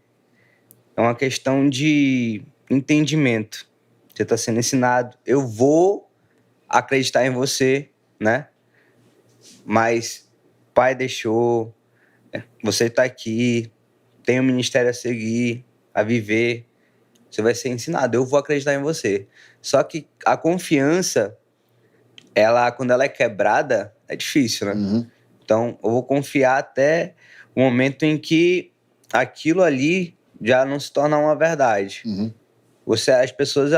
é uma questão de entendimento. Você tá sendo ensinado. Eu vou acreditar em você, né? Mas pai deixou, você tá aqui, tem um ministério a seguir, a viver. Você vai ser ensinado, eu vou acreditar em você. Só que a confiança, quando ela é quebrada, é difícil, né? Uhum. Então, eu vou confiar até o momento em que aquilo ali já não se torna uma verdade. Uhum. As pessoas,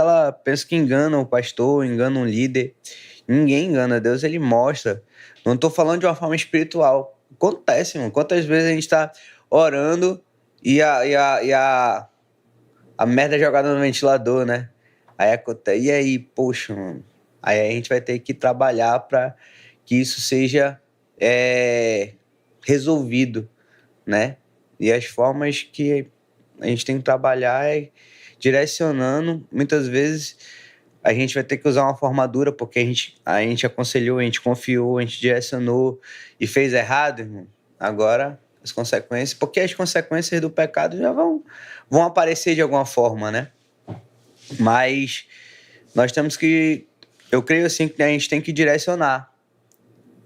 pensam que enganam o pastor, enganam o líder. Ninguém engana, Deus, ele mostra. Não estou falando de uma forma espiritual. Acontece, mano. Quantas vezes a gente está orando e a merda é jogada no ventilador, né? E aí, poxa, mano. Aí a gente vai ter que trabalhar para que isso seja resolvido, né? E as formas que a gente tem que trabalhar é direcionando. Muitas vezes a gente vai ter que usar uma formadura porque a gente aconselhou, a gente confiou, a gente direcionou e fez errado, irmão. Agora, as consequências... Porque as consequências do pecado já vão aparecer de alguma forma, né? Mas nós temos que... Eu creio, assim, que a gente tem que direcionar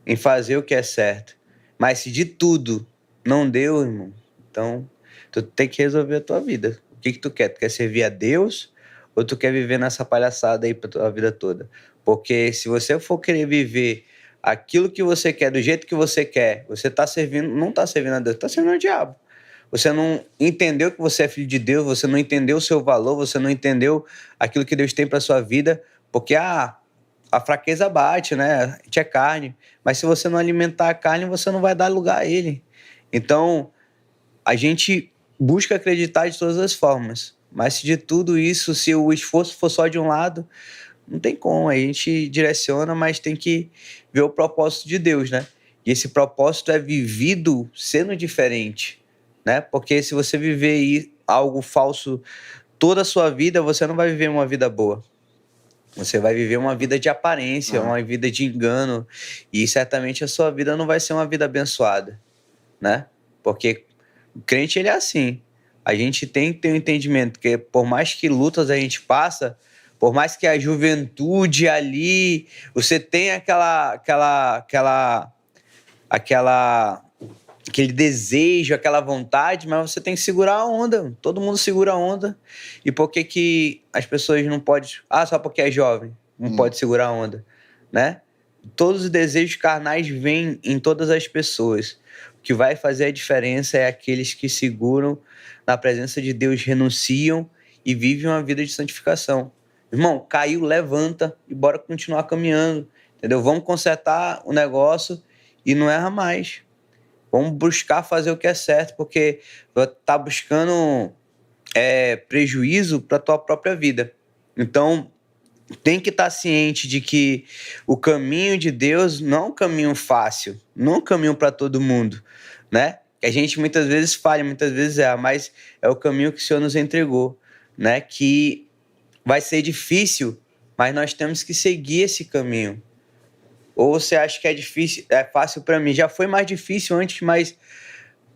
em fazer o que é certo. Mas se de tudo não deu, irmão, então tu tem que resolver a tua vida. O que tu quer? Tu quer servir a Deus ou tu quer viver nessa palhaçada aí pra tua vida toda? Porque se você for querer viver aquilo que você quer, do jeito que você quer, você não tá servindo a Deus, tá servindo ao diabo. Você não entendeu que você é filho de Deus, você não entendeu o seu valor, você não entendeu aquilo que Deus tem pra sua vida, porque a fraqueza bate, né? A gente é carne. Mas se você não alimentar a carne, você não vai dar lugar a ele. Então, a gente busca acreditar de todas as formas. Mas se de tudo isso, se o esforço for só de um lado, não tem como. A gente direciona, mas tem que ver o propósito de Deus, né? E esse propósito é vivido sendo diferente, né? Porque se você viver algo falso toda a sua vida, você não vai viver uma vida boa. Você vai viver uma vida de aparência, uma vida de engano. E certamente a sua vida não vai ser uma vida abençoada, né? Porque o crente, ele é assim. A gente tem que ter um entendimento que por mais que lutas a gente passa, por mais que a juventude ali, você tem aquele desejo, aquela vontade, mas você tem que segurar a onda. Todo mundo segura a onda. E por que as pessoas não podem... só porque é jovem, não pode segurar a onda, né? Todos os desejos carnais vêm em todas as pessoas. O que vai fazer a diferença é aqueles que seguram na presença de Deus, renunciam e vivem uma vida de santificação. Irmão, caiu, levanta e bora continuar caminhando, entendeu? Vamos consertar o negócio e não erra mais. Vamos buscar fazer o que é certo, porque tá buscando prejuízo para tua própria vida. Então, tem que estar ciente de que o caminho de Deus não é um caminho fácil, não é um caminho para todo mundo, né? Que a gente muitas vezes falha, muitas vezes mas é o caminho que o Senhor nos entregou, né? Que vai ser difícil, mas nós temos que seguir esse caminho. Ou você acha que é difícil, é fácil para mim? Já foi mais difícil antes, mas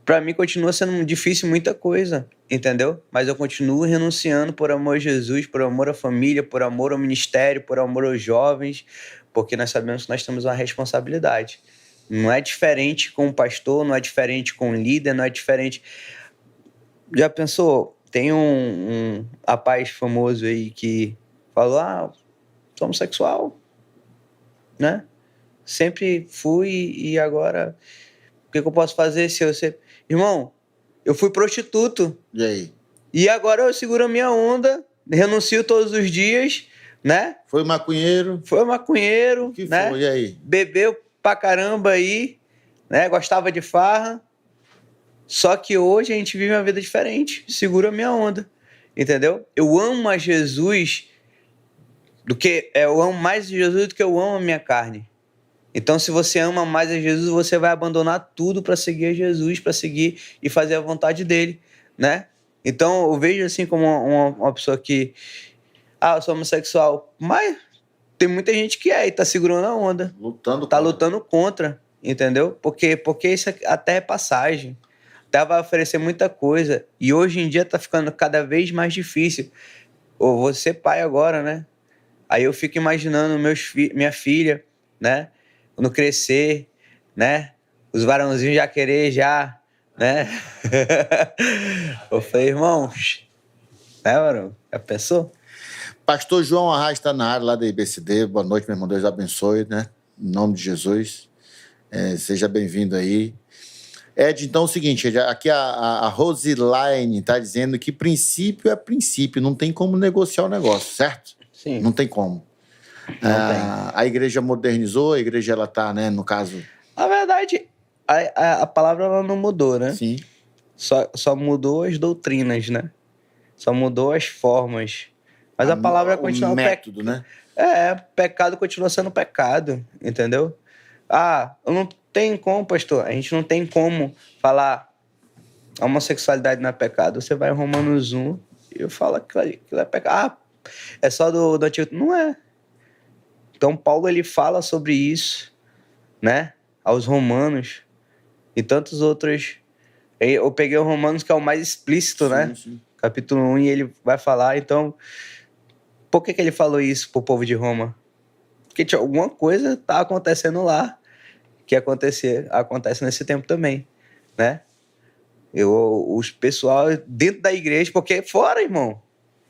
Para mim continua sendo difícil muita coisa, entendeu? Mas eu continuo renunciando por amor a Jesus, por amor à família, por amor ao ministério, por amor aos jovens, porque nós sabemos que nós temos uma responsabilidade. Não é diferente com o pastor, não é diferente com o líder, não é diferente... Já pensou? Tem um rapaz famoso aí que falou, sou homossexual, né? Sempre fui e agora... O que eu posso fazer se eu ser... Irmão, eu fui prostituto. E aí? E agora eu seguro a minha onda, renuncio todos os dias, né? Foi maconheiro? Foi maconheiro, O que né? foi? E aí? Bebeu pra caramba aí, né? Gostava de farra. Só que hoje a gente vive uma vida diferente. Seguro a minha onda, entendeu? Eu amo a Jesus eu amo mais Jesus do que eu amo a minha carne. Então, se você ama mais a Jesus, você vai abandonar tudo para seguir a Jesus, para seguir e fazer a vontade dele, né? Então, eu vejo assim como uma pessoa que... eu sou homossexual. Mas tem muita gente que e tá segurando a onda. Lutando contra, entendeu? Porque isso até é passagem. Até vai oferecer muita coisa. E hoje em dia tá ficando cada vez mais difícil. Eu vou ser pai agora, né? Aí eu fico imaginando minha filha, né? Quando crescer, né? Os varãozinhos já querer, né? Eu falei, irmãos, né, varão? Já pensou? Pastor João Arraes está na área lá da IBCD. Boa noite, meu irmão. Deus abençoe, né? Em nome de Jesus. Seja bem-vindo aí. Ed, então é o seguinte, aqui a Rosiline está dizendo que princípio é princípio, não tem como negociar o negócio, certo? Sim. Não tem como. A igreja modernizou, a igreja ela tá, né, no caso... Na verdade, a palavra ela não mudou, né? Sim. Só mudou as doutrinas, né? Só mudou as formas. Mas a palavra continua... O método, né? Pecado continua sendo pecado, entendeu? Eu não tenho como, pastor. A gente não tem como falar a homossexualidade não é pecado. Você vai em Romanos 1 e eu falo que aquilo é pecado. É só do Antigo... Não é. Então, Paulo, ele fala sobre isso, né? Aos Romanos e tantos outros. Eu peguei o Romanos, que é o mais explícito, sim, né? Sim. Capítulo 1, e ele vai falar. Então, por que ele falou isso pro povo de Roma? Porque tinha alguma coisa tá acontecendo lá que acontece nesse tempo também, né? Os pessoal dentro da igreja, porque fora, irmão,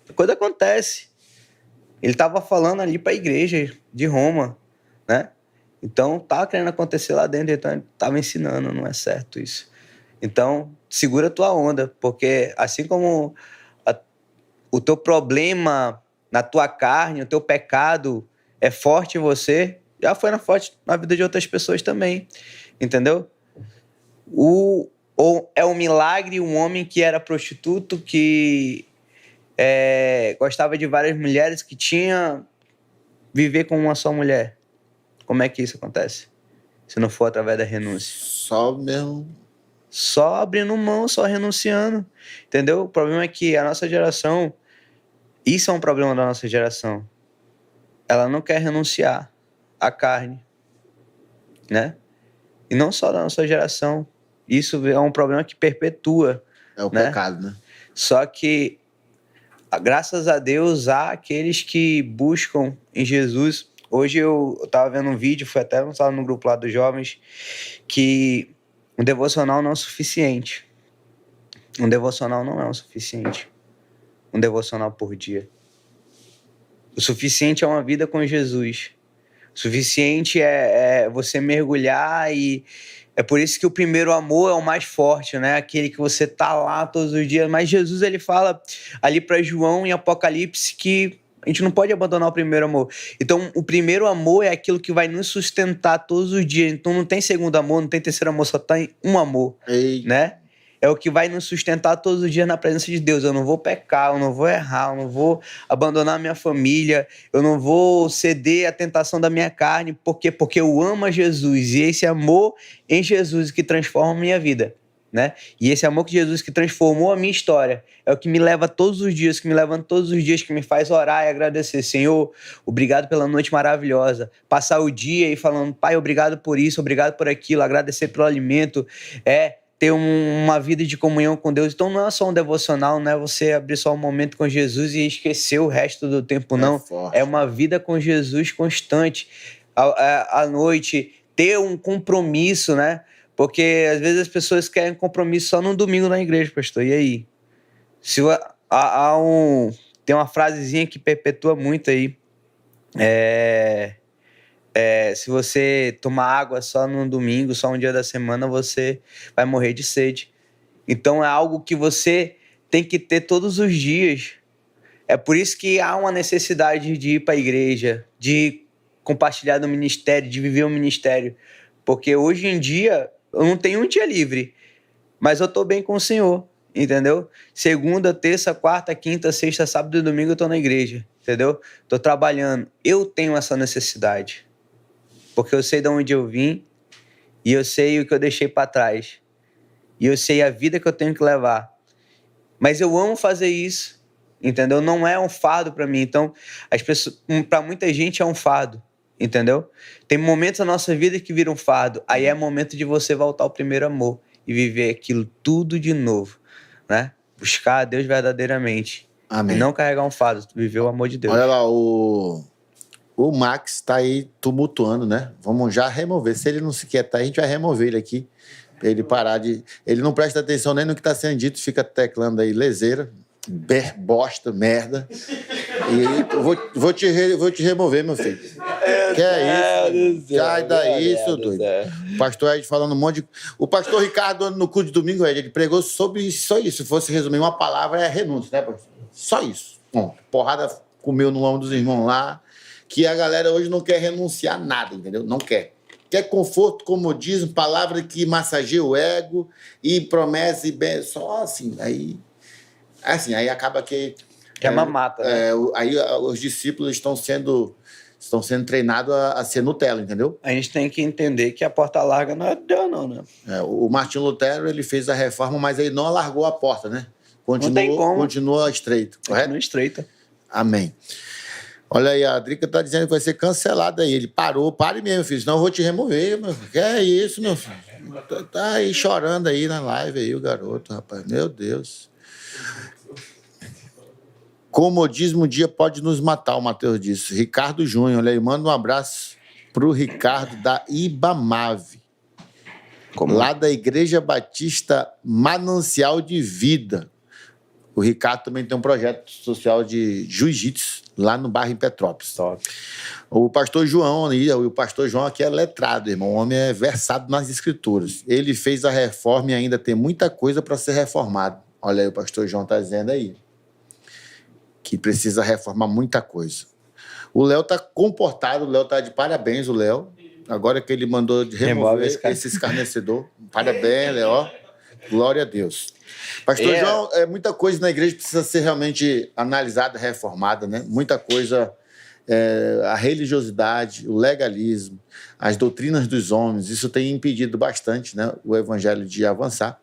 a coisa acontece. Ele estava falando ali para a igreja de Roma, né? Então, estava querendo acontecer lá dentro, então ele estava ensinando, não é certo isso. Então, segura a tua onda, porque assim como o teu problema na tua carne, o teu pecado é forte em você, já foi forte na vida de outras pessoas também, entendeu? Ou é um milagre um homem que era prostituto, que... gostava de várias mulheres, que tinha viver com uma só mulher. Como é que isso acontece? Se não for através da renúncia. Só mesmo. Só abrindo mão, só renunciando. Entendeu? O problema é que a nossa geração... Isso é um problema da nossa geração. Ela não quer renunciar à carne, né? E não só da nossa geração. Isso é um problema que perpetua. É o né? pecado, né? Só que graças a Deus, há aqueles que buscam em Jesus. Hoje eu estava vendo um vídeo, foi até lançado no grupo lá dos jovens, que um devocional não é o suficiente. Um devocional não é o suficiente. Um devocional por dia. O suficiente é uma vida com Jesus. O suficiente é você mergulhar e... É por isso que o primeiro amor é o mais forte, né? Aquele que você tá lá todos os dias. Mas Jesus, ele fala ali para João em Apocalipse que a gente não pode abandonar o primeiro amor. Então, o primeiro amor é aquilo que vai nos sustentar todos os dias. Então, não tem segundo amor, não tem terceiro amor, só tem um amor, né? É o que vai nos sustentar todos os dias na presença de Deus. Eu não vou pecar, eu não vou errar, eu não vou abandonar minha família, eu não vou ceder à tentação da minha carne. Por quê? Porque eu amo a Jesus. E esse amor em Jesus que transforma a minha vida, né? E esse amor que Jesus que transformou a minha história é o que me leva todos os dias, que me levanta todos os dias, que me faz orar e agradecer. Senhor, obrigado pela noite maravilhosa. Passar o dia e falando, Pai, obrigado por isso, obrigado por aquilo, agradecer pelo alimento. ter uma vida de comunhão com Deus. Então não é só um devocional, não é você abrir só um momento com Jesus e esquecer o resto do tempo, não. É uma vida com Jesus constante. À noite, ter um compromisso, né? Porque às vezes as pessoas querem compromisso só no domingo na igreja, pastor. E aí? Tem uma frasezinha que perpetua muito aí. Se você tomar água só no domingo, só um dia da semana, você vai morrer de sede. Então é algo que você tem que ter todos os dias. É por isso que há uma necessidade de ir para a igreja, de compartilhar do ministério, de viver o ministério. Porque hoje em dia, eu não tenho um dia livre, mas eu estou bem com o Senhor, entendeu? Segunda, terça, quarta, quinta, sexta, sábado e domingo eu estou na igreja, entendeu? Estou trabalhando. Eu tenho essa necessidade, porque eu sei de onde eu vim e eu sei o que eu deixei para trás. E eu sei a vida que eu tenho que levar. Mas eu amo fazer isso, entendeu? Não é um fardo para mim. Então, para muita gente é um fardo, entendeu? Tem momentos na nossa vida que viram um fardo. Aí é momento de você voltar ao primeiro amor e viver aquilo tudo de novo, né? Buscar a Deus verdadeiramente. Amém. E não carregar um fardo, viver o amor de Deus. Olha lá, o Max tá aí tumultuando, né? Vamos já remover. Se ele não se quietar, a gente vai remover ele aqui. Pra ele parar de... Ele não presta atenção nem no que tá sendo dito, fica teclando aí leseira, bosta, merda. E eu vou te remover, meu filho. Que é isso? Sai daí, seu doido. O pastor Ed falando um monte de... O pastor Ricardo, no culto de domingo, ele pregou sobre só isso. Se fosse resumir uma palavra, é renúncia, né, pastor? Só isso. Bom, porrada comeu no ombro dos irmãos lá, que a galera hoje não quer renunciar a nada, entendeu? Não quer. Quer conforto, comodismo, palavra que massageia o ego e promessa e bem, só assim. Aí acaba que... É uma mata, né? Aí os discípulos estão sendo treinados a ser Nutella, entendeu? A gente tem que entender que a porta larga não é Deus, não, né? O Martinho Lutero, ele fez a reforma, mas ele não alargou a porta, né? Continua estreito, correto? Continua estreita. Amém. Olha aí, a Drica tá dizendo que vai ser cancelado aí. Ele parou, pare mesmo, filho, senão eu vou te remover, meu filho. Que é isso, meu filho? Tá aí chorando aí na live aí, o garoto, rapaz. Meu Deus. Comodismo um dia pode nos matar, o Matheus disse. Ricardo Júnior, olha aí, manda um abraço pro Ricardo da Ibamave. Lá da Igreja Batista Manancial de Vida. O Ricardo também tem um projeto social de jiu-jitsu lá no bairro em Petrópolis. Top. O pastor João, o pastor João aqui é letrado, irmão. O homem é versado nas escrituras. Ele fez a reforma e ainda tem muita coisa para ser reformado. Olha aí, o pastor João está dizendo aí que precisa reformar muita coisa. O Léo está comportado, o Léo está de parabéns, o Léo. Agora que ele mandou de remover esse escarnecedor. Parabéns, Léo. Glória a Deus. Pastor João, muita coisa na igreja precisa ser realmente analisada, reformada, né? Muita coisa, a religiosidade, o legalismo, as doutrinas dos homens, isso tem impedido bastante, né, o evangelho de avançar.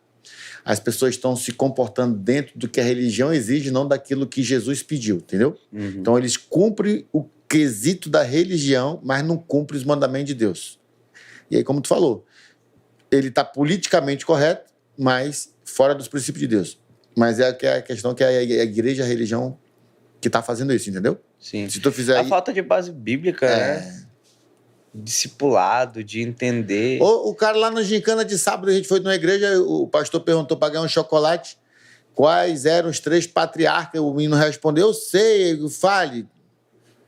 As pessoas estão se comportando dentro do que a religião exige, não daquilo que Jesus pediu, entendeu? Uhum. Então, eles cumprem o quesito da religião, mas não cumprem os mandamentos de Deus. E aí, como tu falou, ele está politicamente correto, mas fora dos princípios de Deus. Mas é a questão que é a igreja, a religião que está fazendo isso, entendeu? Sim. Se tu fizer a falta de base bíblica, né? Discipulado, de entender. O cara lá na gincana de sábado, a gente foi numa igreja, o pastor perguntou para ganhar um chocolate, quais eram os 3 patriarcas, o menino respondeu, eu sei, fale.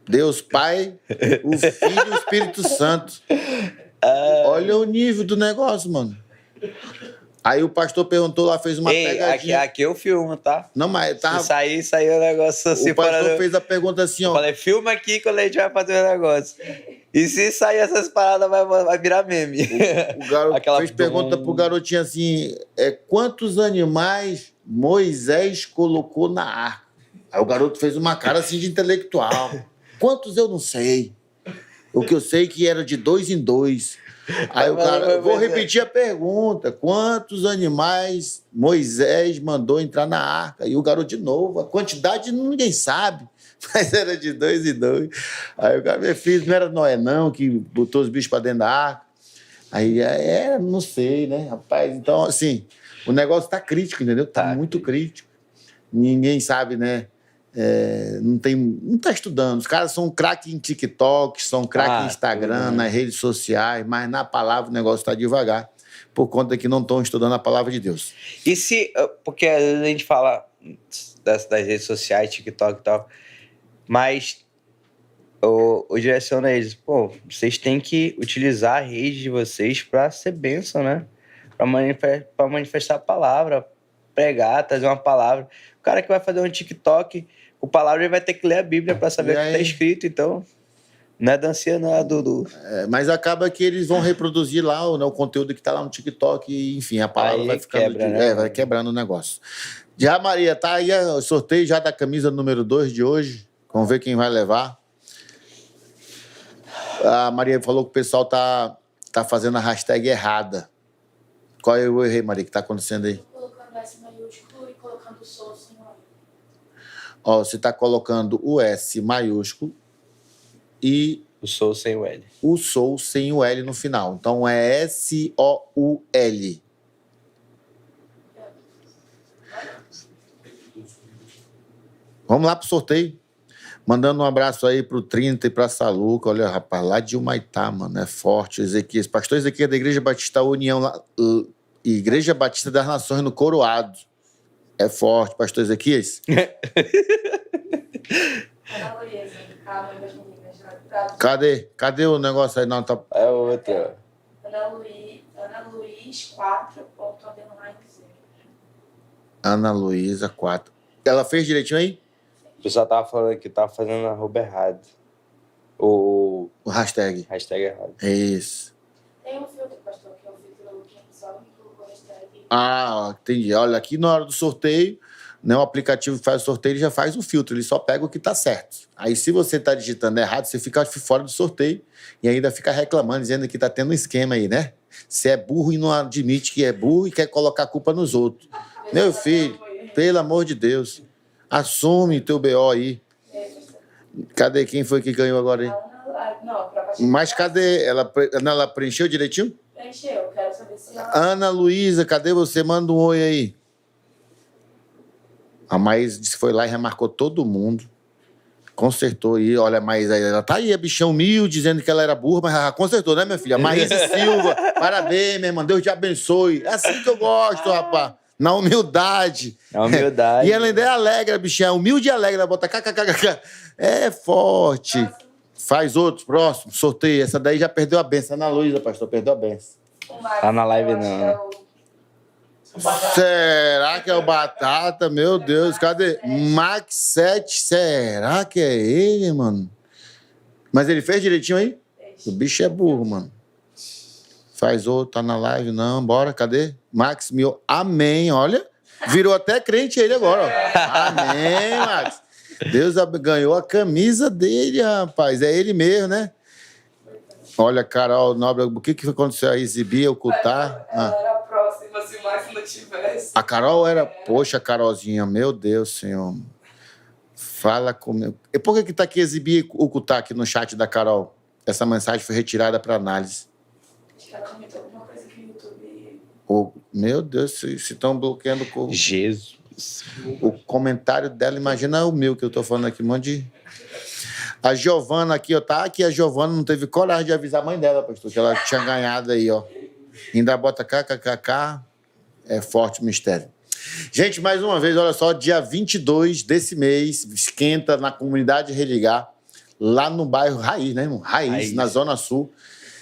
Deus Pai, o Filho e o Espírito Santo. Olha o nível do negócio, mano. Aí o pastor perguntou lá, fez uma pegadinha. Aqui eu filmo, tá? Não, mas tá. Se sair o negócio assim. O pastor fez a pergunta assim, ó. Eu falei, filma aqui quando a gente vai fazer o negócio. E se sair essas paradas, vai virar meme. O garoto fez pergunta pro garotinho assim, quantos animais Moisés colocou na arca? Aí o garoto fez uma cara assim de intelectual. Quantos eu não sei. O que eu sei é que era de 2 em 2. Aí o cara, eu vou repetir a pergunta. Quantos animais Moisés mandou entrar na arca? E o garoto de novo. A quantidade ninguém sabe. Mas era de 2 em 2. Aí o cara, meu filho, não era Noé não, que botou os bichos para dentro da arca. Aí não sei, né, rapaz? Então, assim, o negócio tá crítico, entendeu? Tá muito crítico. Ninguém sabe, né? Não tá estudando. Os caras são craque em TikTok, são craque em Instagram, nas redes sociais, mas na palavra o negócio tá devagar, por conta que não estão estudando a palavra de Deus. E se... Porque às vezes a gente fala das redes sociais, TikTok e tal, mas o direciona eles, pô, vocês têm que utilizar a rede de vocês para ser bênção, né? Para manifestar a palavra, pregar, trazer uma palavra. O cara que vai fazer um TikTok, o palavra ele vai ter que ler a Bíblia para saber o que está escrito, então não é dancinha, não é Dudu. Mas acaba que eles vão reproduzir lá o conteúdo que está lá no TikTok, e, enfim, a palavra Aí vai ficando vai quebrando o negócio. Já, Maria, tá aí o sorteio já da camisa número 2 de hoje. Vamos ver quem vai levar. A Maria falou que o pessoal tá fazendo a hashtag errada. Qual é o erro, Maria, que tá acontecendo aí? Colocando S maiúsculo e colocando o Sou sem o L. Ó, você tá colocando o S maiúsculo e o Sou sem o L. O Sou sem o L no final. Então é S-O-U-L. Vamos lá pro sorteio. Mandando um abraço aí pro 30 e pra Saluca. Olha, rapaz, lá de Humaitá, mano, é forte. Ezequias, pastor Ezequias da Igreja Batista União, Igreja Batista das Nações no Coroado. É forte, pastor Ezequias. Ana Luísa, a mãe das meninas. Cadê o negócio aí? Não, tá... É outra. Ana Luiz 4. Ana Luísa 4. Ela fez direitinho aí? O pessoal tava falando que tava fazendo a arroba errado. O hashtag. Hashtag errado. É isso. Tem um filtro, pastor, que é o filtro que só colocou a hashtag. Entendi. Olha, aqui na hora do sorteio, né, o aplicativo que faz o sorteio, ele já faz o filtro, ele só pega o que tá certo. Aí, se você tá digitando errado, você fica fora do sorteio e ainda fica reclamando, dizendo que tá tendo um esquema aí, né? Você é burro e não admite que é burro e quer colocar a culpa nos outros. Meu filho, pelo amor de Deus, assume teu BO aí. Cadê quem foi que ganhou agora aí? Mas cadê? Ela preencheu direitinho? Preencheu, quero saber se ela... Ana Luísa, cadê você? Manda um oi aí. A Maís disse que foi lá e remarcou todo mundo. Consertou aí. Olha, a Maís aí, ela tá aí, a bichão humilde, dizendo que ela era burra, mas consertou, né, minha filha? Maís Silva, parabéns, minha irmã, Deus te abençoe. É assim que eu gosto, rapaz. Na humildade. Na humildade. E ela ainda é alegre, a bichinha. Humilde e alegre, ela bota kkkk. É forte. Faz outros, próximo, sorteio. Essa daí já perdeu a benção. Ana Luísa, pastor, perdeu a benção. Tá na live, não. Será que é o Batata? Meu Deus, cadê? Max 7, será que é ele, mano? Mas ele fez direitinho aí? O bicho é burro, mano. Faz outro, tá na live, não, bora, cadê? Max Mil, amém, olha. Virou até crente ele agora, ó. Amém, Max. Deus ganhou a camisa dele, rapaz. É ele mesmo, né? Olha, Carol Nobre, o que aconteceu aí? Exibir, ocultar? Ela era próxima, se o Max não tivesse. A Carol era... Poxa, Carolzinha, meu Deus, Senhor. Fala comigo. E por que tá aqui exibir, ocultar aqui no chat da Carol? Essa mensagem foi retirada para análise. Acho que ela comentou alguma coisa que o YouTube... Meu Deus, se estão bloqueando o... Jesus. O comentário dela, imagina o meu que eu tô falando aqui, um monte de... A Giovana aqui, ó, tá aqui, a Giovana não teve coragem de avisar a mãe dela, pastor, que ela tinha ganhado aí, ó. Ainda bota kkkk, é forte o mistério. Gente, mais uma vez, olha só, dia 22 desse mês, esquenta na comunidade Religar, lá no bairro Raiz, né, irmão? Raiz, na Zona Sul.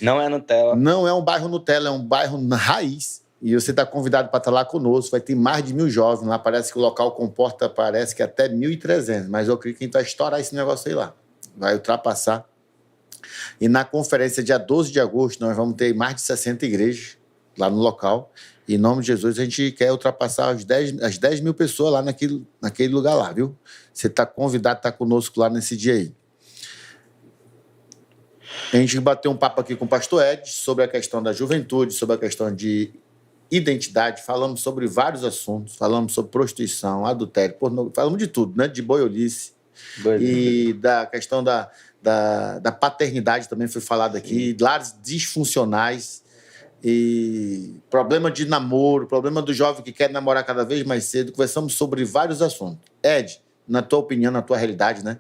Não é Nutella. Não é um bairro Nutella, é um bairro Raiz. E você está convidado para estar lá conosco. Vai ter mais de 1.000 jovens lá. Parece que o local comporta, parece que até 1.300. Mas eu creio que a gente vai estourar esse negócio aí lá. Vai ultrapassar. E na conferência, dia 12 de agosto, nós vamos ter mais de 60 igrejas lá no local. E, em nome de Jesus, a gente quer ultrapassar as 10 mil pessoas lá naquele lugar lá, viu? Você está convidado a estar conosco lá nesse dia aí. A gente bateu um papo aqui com o pastor Ed sobre a questão da juventude, sobre a questão de identidade, falamos sobre vários assuntos, falamos sobre prostituição, adultério, falamos de tudo, né? De boiolice. E da questão da paternidade também foi falado aqui, lares disfuncionais, E problema de namoro, problema do jovem que quer namorar cada vez mais cedo. Conversamos sobre vários assuntos. Ed, na tua opinião, na tua realidade, né?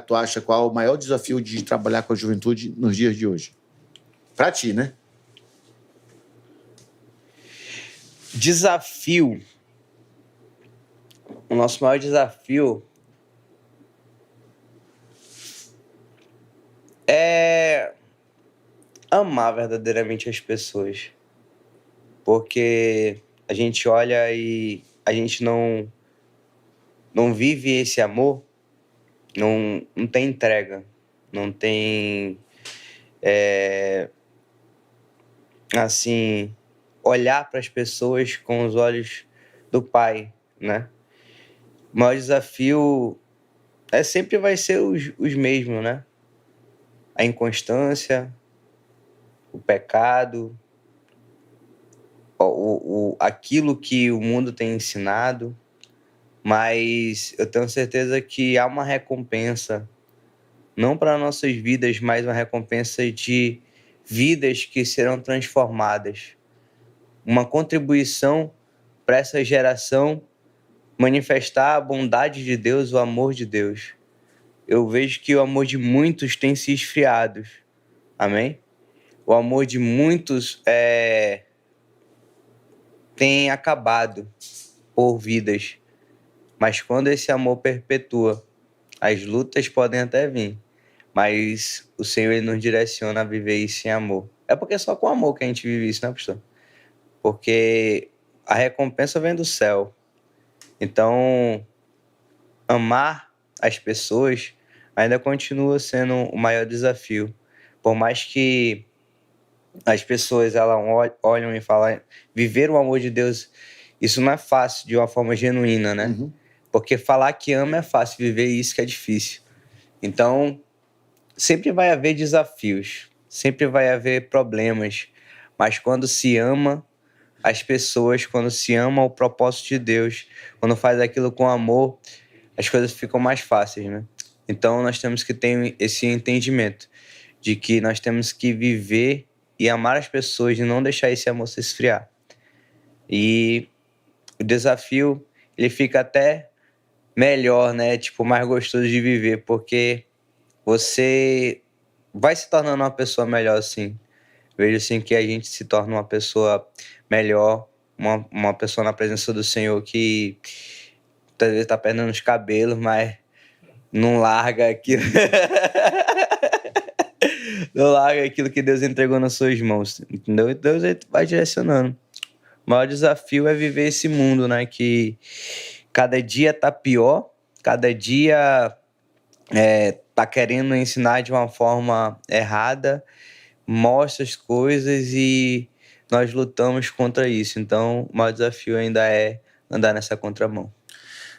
Tu acha qual é o maior desafio de trabalhar com a juventude nos dias de hoje? Para ti, né? Desafio. O nosso maior desafio é amar verdadeiramente as pessoas. Porque a gente olha e a gente não vive esse amor, não tem entrega, não tem, assim, olhar para as pessoas com os olhos do Pai, né? O maior desafio sempre vai ser os mesmos, né? A inconstância, o pecado, aquilo que o mundo tem ensinado, mas eu tenho certeza que há uma recompensa, não para nossas vidas, mas uma recompensa de vidas que serão transformadas. Uma contribuição para essa geração manifestar a bondade de Deus, o amor de Deus. Eu vejo que o amor de muitos tem se esfriado. Amém? O amor de muitos tem acabado por vidas. Mas quando esse amor perpetua, as lutas podem até vir, mas o Senhor ele nos direciona a viver isso em amor. É porque é só com amor que a gente vive isso, né, pastor? Porque a recompensa vem do céu. Então, amar as pessoas ainda continua sendo o maior desafio. Por mais que as pessoas elas olham e falam, viver o amor de Deus, isso não é fácil de uma forma genuína, né? Uhum. Porque falar que ama é fácil, viver isso que é difícil. Então, sempre vai haver desafios, sempre vai haver problemas, mas quando se ama as pessoas, quando se ama o propósito de Deus, quando faz aquilo com amor, as coisas ficam mais fáceis, né? Então, nós temos que ter esse entendimento de que nós temos que viver e amar as pessoas e não deixar esse amor se esfriar. E o desafio, ele fica até melhor, né? Tipo, mais gostoso de viver, porque você vai se tornando uma pessoa melhor, assim. Vejo, assim, que a gente se torna uma pessoa melhor, uma pessoa na presença do Senhor que talvez tá perdendo os cabelos, mas não larga aquilo. Não larga aquilo que Deus entregou nas suas mãos, entendeu? E Deus vai direcionando. O maior desafio é viver esse mundo, né? Que cada dia tá pior, cada dia tá querendo ensinar de uma forma errada, mostra as coisas e nós lutamos contra isso. Então, o maior desafio ainda é andar nessa contramão.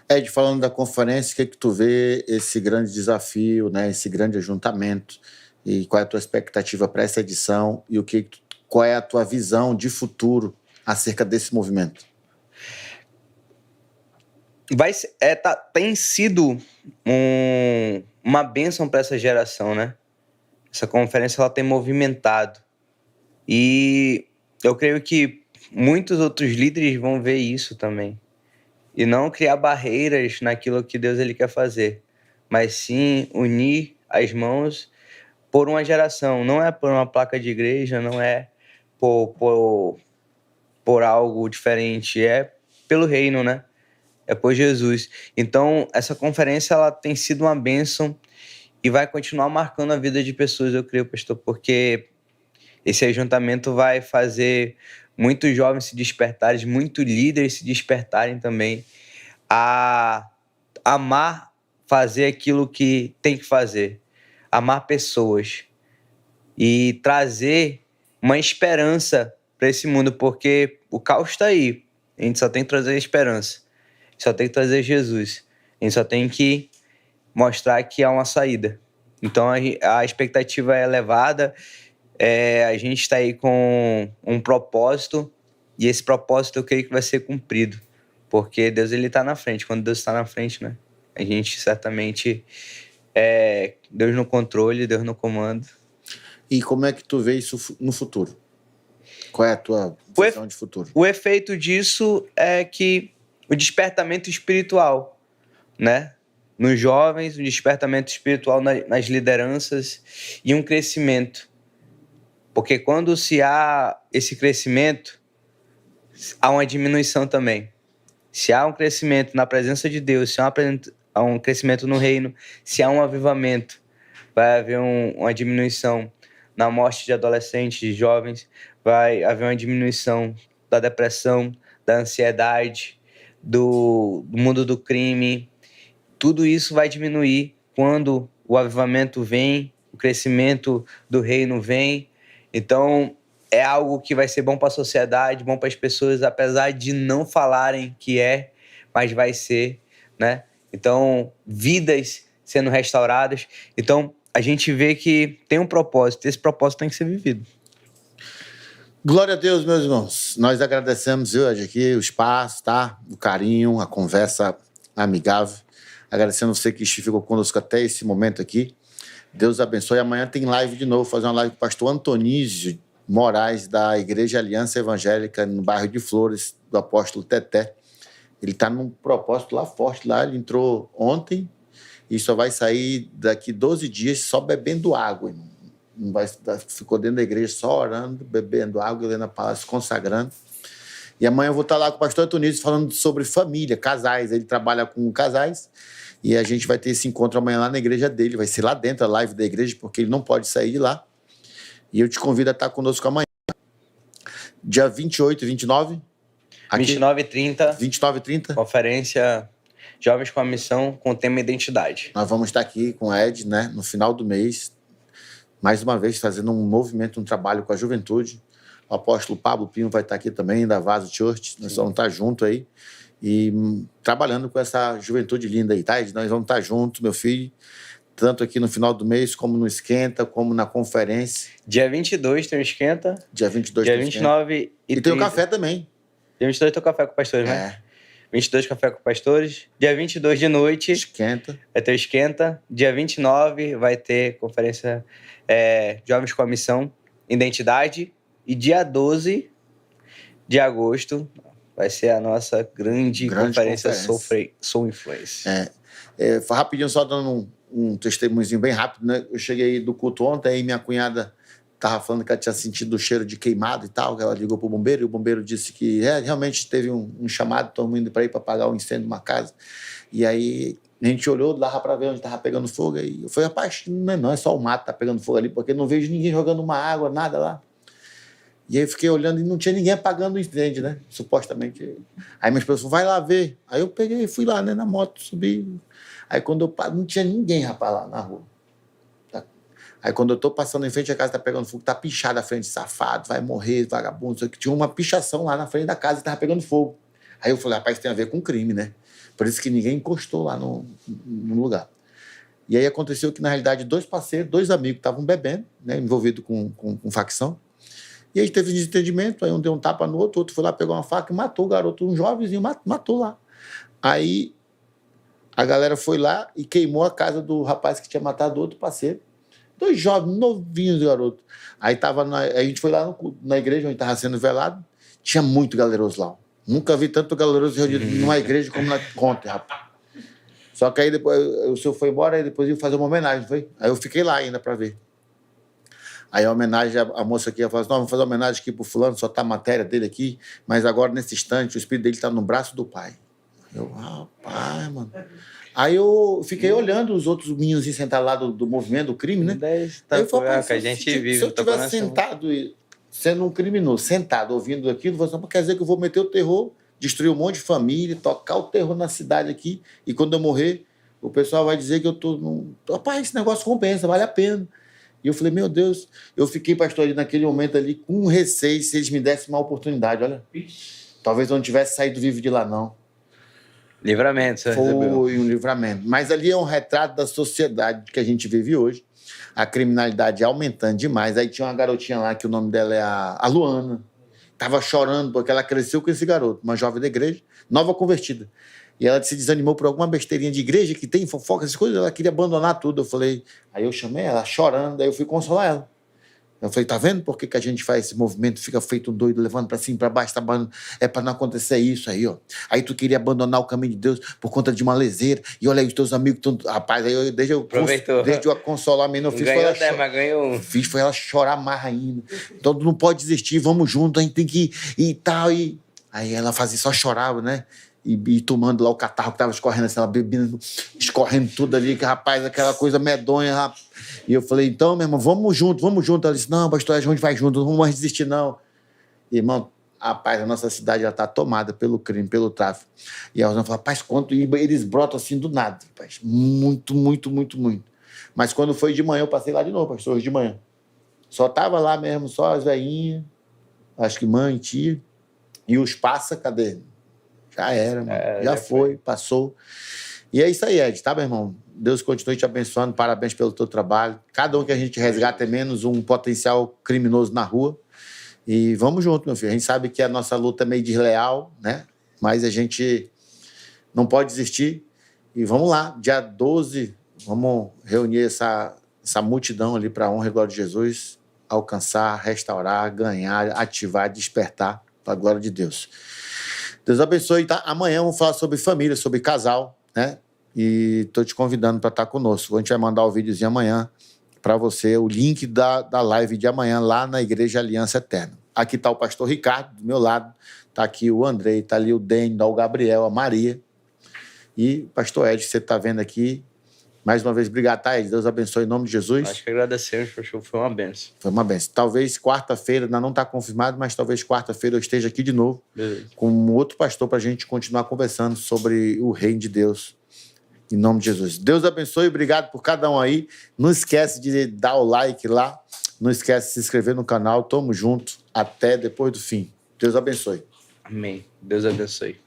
Ed, falando da conferência, o que tu vê esse grande desafio, né? Esse grande ajuntamento? E qual é a tua expectativa para essa edição? E qual é a tua visão de futuro acerca desse movimento? Tem sido uma bênção para essa geração, né? Essa conferência ela tem movimentado. E eu creio que muitos outros líderes vão ver isso também. E não criar barreiras naquilo que Deus ele quer fazer, mas sim unir as mãos por uma geração. Não é por uma placa de igreja, não é por algo diferente, é pelo reino, né? É por Jesus. Então, essa conferência ela tem sido uma bênção e vai continuar marcando a vida de pessoas, eu creio, pastor, porque esse ajuntamento vai fazer muitos jovens se despertarem, muitos líderes se despertarem também a amar fazer aquilo que tem que fazer, amar pessoas e trazer uma esperança para esse mundo, porque o caos está aí, a gente só tem que trazer esperança, só tem que trazer Jesus, a gente só tem que mostrar que há uma saída. Então a expectativa é elevada, a gente está aí com um propósito e esse propósito eu creio que vai ser cumprido, porque Deus ele está na frente. Quando Deus está na frente, né? A gente certamente Deus no controle, Deus no comando. E como é que tu vê isso no futuro? Qual é a tua visão de futuro? O efeito disso é que o despertamento espiritual, né? Nos jovens, um despertamento espiritual nas lideranças e um crescimento. Porque quando se há esse crescimento, há uma diminuição também. Se há um crescimento na presença de Deus, se há um crescimento no reino, se há um avivamento, vai haver uma diminuição na morte de adolescentes, de jovens, vai haver uma diminuição da depressão, da ansiedade, do mundo do crime. Tudo isso vai diminuir quando o avivamento vem, o crescimento do reino vem. Então, é algo que vai ser bom para a sociedade, bom para as pessoas, apesar de não falarem que é, mas vai ser, né? Então, vidas sendo restauradas. Então, a gente vê que tem um propósito, esse propósito tem que ser vivido. Glória a Deus, meus irmãos. Nós agradecemos hoje aqui o espaço, tá? O carinho, a conversa amigável. Agradecendo você que ficou conosco até esse momento aqui. Deus abençoe. Amanhã tem live de novo, fazer uma live com o pastor Antonísio Moraes, da Igreja Aliança Evangélica, no bairro de Flores, do apóstolo Teté. Ele está num propósito lá forte, lá ele entrou ontem e só vai sair daqui 12 dias só bebendo água, irmão. Não vai, ficou dentro da igreja só orando, bebendo água, lendo a palavra, se consagrando. E amanhã eu vou estar lá com o pastor Antonísio falando sobre família, casais. Ele trabalha com casais e a gente vai ter esse encontro amanhã lá na igreja dele. Vai ser lá dentro, a live da igreja, porque ele não pode sair de lá. E eu te convido a estar conosco amanhã. Dia 28 e 29. Aqui, 29 e 30. 29 e 30. Conferência Jovens com a Missão, com o tema Identidade. Nós vamos estar aqui com o Ed, né, no final do mês, mais uma vez fazendo um movimento, um trabalho com a juventude. O apóstolo Pablo Pino vai estar aqui também, da Vaso Church. Nós vamos estar juntos aí e trabalhando com essa juventude linda aí, tá, Ed? Nós vamos estar juntos, meu filho, tanto aqui no final do mês, como no Esquenta, como na conferência. Dia 22 tem o Esquenta. Dia 22 dia tem o 29 Esquenta. e 30. Tem o café também. Dia 22 tem o café com pastores, né? 22 café com pastores. Dia 22 de noite Esquenta. vai ter o Esquenta. Dia 29 vai ter conferência Jovens com a Missão, Identidade. E dia 12 de agosto vai ser a nossa grande conferência Soul Influence. Rapidinho, só dando um testemunhozinho bem rápido, né? Eu cheguei do culto ontem, aí minha cunhada estava falando que ela tinha sentido o cheiro de queimado e tal, que ela ligou para o bombeiro, e o bombeiro disse que realmente teve um chamado, todo mundo indo para ir para apagar o incêndio de uma casa. E aí a gente olhou, dava para ver onde estava pegando fogo, e eu falei, rapaz, não é só o mato que tá pegando fogo ali, porque não vejo ninguém jogando uma água, nada lá. E aí eu fiquei olhando e não tinha ninguém apagando o incêndio, né? Supostamente. Aí minha esposa falou, vai lá ver. Aí eu peguei e fui lá, né, na moto, subi. Aí quando eu paro, não tinha ninguém, rapaz, lá na rua. Aí quando eu tô passando em frente, a casa tá pegando fogo, tá pichada à frente, safado, vai morrer, vagabundo. Só que tinha uma pichação lá na frente da casa e tava pegando fogo. Aí eu falei, rapaz, isso tem a ver com crime, né? Por isso que ninguém encostou lá no lugar. E aí aconteceu que, na realidade, dois parceiros, dois amigos estavam bebendo, né, envolvidos com facção. E aí teve um desentendimento, aí um deu um tapa no outro, o outro foi lá, pegou uma faca e matou o garoto, um jovenzinho, matou lá. Aí a galera foi lá e queimou a casa do rapaz que tinha matado o outro parceiro. Dois jovens, novinhos, garoto. Aí a gente foi lá na igreja, onde estava sendo velado, tinha muito galeroso lá. Nunca vi tanto galeroso reunido numa igreja como na ontem, rapaz. Só que aí depois o senhor foi embora, aí depois ia fazer uma homenagem, foi? Aí eu fiquei lá ainda para ver. Aí a homenagem, a moça aqui, ela falou assim, não, vamos fazer uma homenagem aqui pro fulano, só tá a matéria dele aqui, mas agora, nesse instante, o espírito dele tá no braço do pai. Eu, rapaz, mano. Aí eu fiquei olhando os outros meninos sentados lá do movimento, do crime, né? Aí eu falei, que a gente vive. Se eu tivesse sentado, sendo um criminoso, sentado, ouvindo aquilo, você quer dizer que eu vou meter o terror, destruir um monte de família, tocar o terror na cidade aqui, e quando eu morrer, o pessoal vai dizer que eu tô... Rapaz, esse negócio compensa, vale a pena. E eu falei, meu Deus, eu fiquei, pastor, ali naquele momento ali, com receio, se eles me dessem uma oportunidade, olha. Talvez eu não tivesse saído vivo de lá, não. Livramento, você recebeu. Foi um livramento. Mas ali é um retrato da sociedade que a gente vive hoje. A criminalidade aumentando demais. Aí tinha uma garotinha lá, que o nome dela é a Luana. Tava chorando, porque ela cresceu com esse garoto, uma jovem da igreja, nova convertida. E ela se desanimou por alguma besteirinha de igreja que tem fofoca, essas coisas, ela queria abandonar tudo. Eu falei, aí eu chamei ela chorando, daí eu fui consolar ela. Eu falei, tá vendo por que a gente faz esse movimento, fica feito um doido, levando pra cima, pra baixo, trabalhando? É pra não acontecer isso aí, ó. Aí tu queria abandonar o caminho de Deus por conta de uma leseira, e olha aí, os teus amigos estão... Rapaz, aí desde eu consolar a menina, eu fiz ganhou até, mas ganhou. Fiz foi ela chorar mais ainda. Então não pode desistir, vamos junto, a gente tem que ir e tal. E... Aí ela fazia, só chorava, né? E tomando lá o catarro que tava escorrendo, assim, ela bebendo, escorrendo tudo ali, que rapaz, aquela coisa medonha, rapaz. E eu falei, então, meu irmão, vamos junto, vamos junto. Ela disse, não, pastor, a gente vai junto, não vamos mais desistir, não. Irmão, rapaz, a nossa cidade já tá tomada pelo crime, pelo tráfico. E a Rosana falou, rapaz, quanto? E eles brotam assim do nada, rapaz. Muito, muito, muito, muito. Mas quando foi de manhã, eu passei lá de novo, pastor, hoje de manhã. Só tava lá mesmo, só as velhinhas, acho que mãe, tia, e os passa, cadê? Já era, mano. Já foi, passou. E é isso aí, Ed, tá, meu irmão? Deus continue te abençoando, parabéns pelo teu trabalho. Cada um que a gente resgata é menos um potencial criminoso na rua. E vamos junto, meu filho. A gente sabe que a nossa luta é meio desleal, né? Mas a gente não pode desistir. E vamos lá, dia 12, vamos reunir essa multidão ali para a honra e glória de Jesus, alcançar, restaurar, ganhar, ativar, despertar para a glória de Deus. Deus abençoe, tá? Amanhã vamos falar sobre família, sobre casal, né? E estou te convidando para estar conosco. A gente vai mandar o videozinho amanhã para você, o link da live de amanhã lá na Igreja Aliança Eterna. Aqui está o pastor Ricardo, do meu lado. Está aqui o Andrei, está ali o Dênio, o Gabriel, a Maria. E o pastor Ed, você está vendo aqui. Mais uma vez, obrigado, tá, Ed? Deus abençoe em nome de Jesus. Acho que agradecemos, pastor. Foi uma benção. Foi uma benção. Talvez quarta-feira, ainda não está confirmado, mas talvez quarta-feira eu esteja aqui de novo. Beleza. Com um outro pastor para a gente continuar conversando sobre o reino de Deus. Em nome de Jesus. Deus abençoe, obrigado por cada um aí. Não esquece de dar o like lá. Não esquece de se inscrever no canal. Tamo junto. Até depois do fim. Deus abençoe. Amém. Deus abençoe.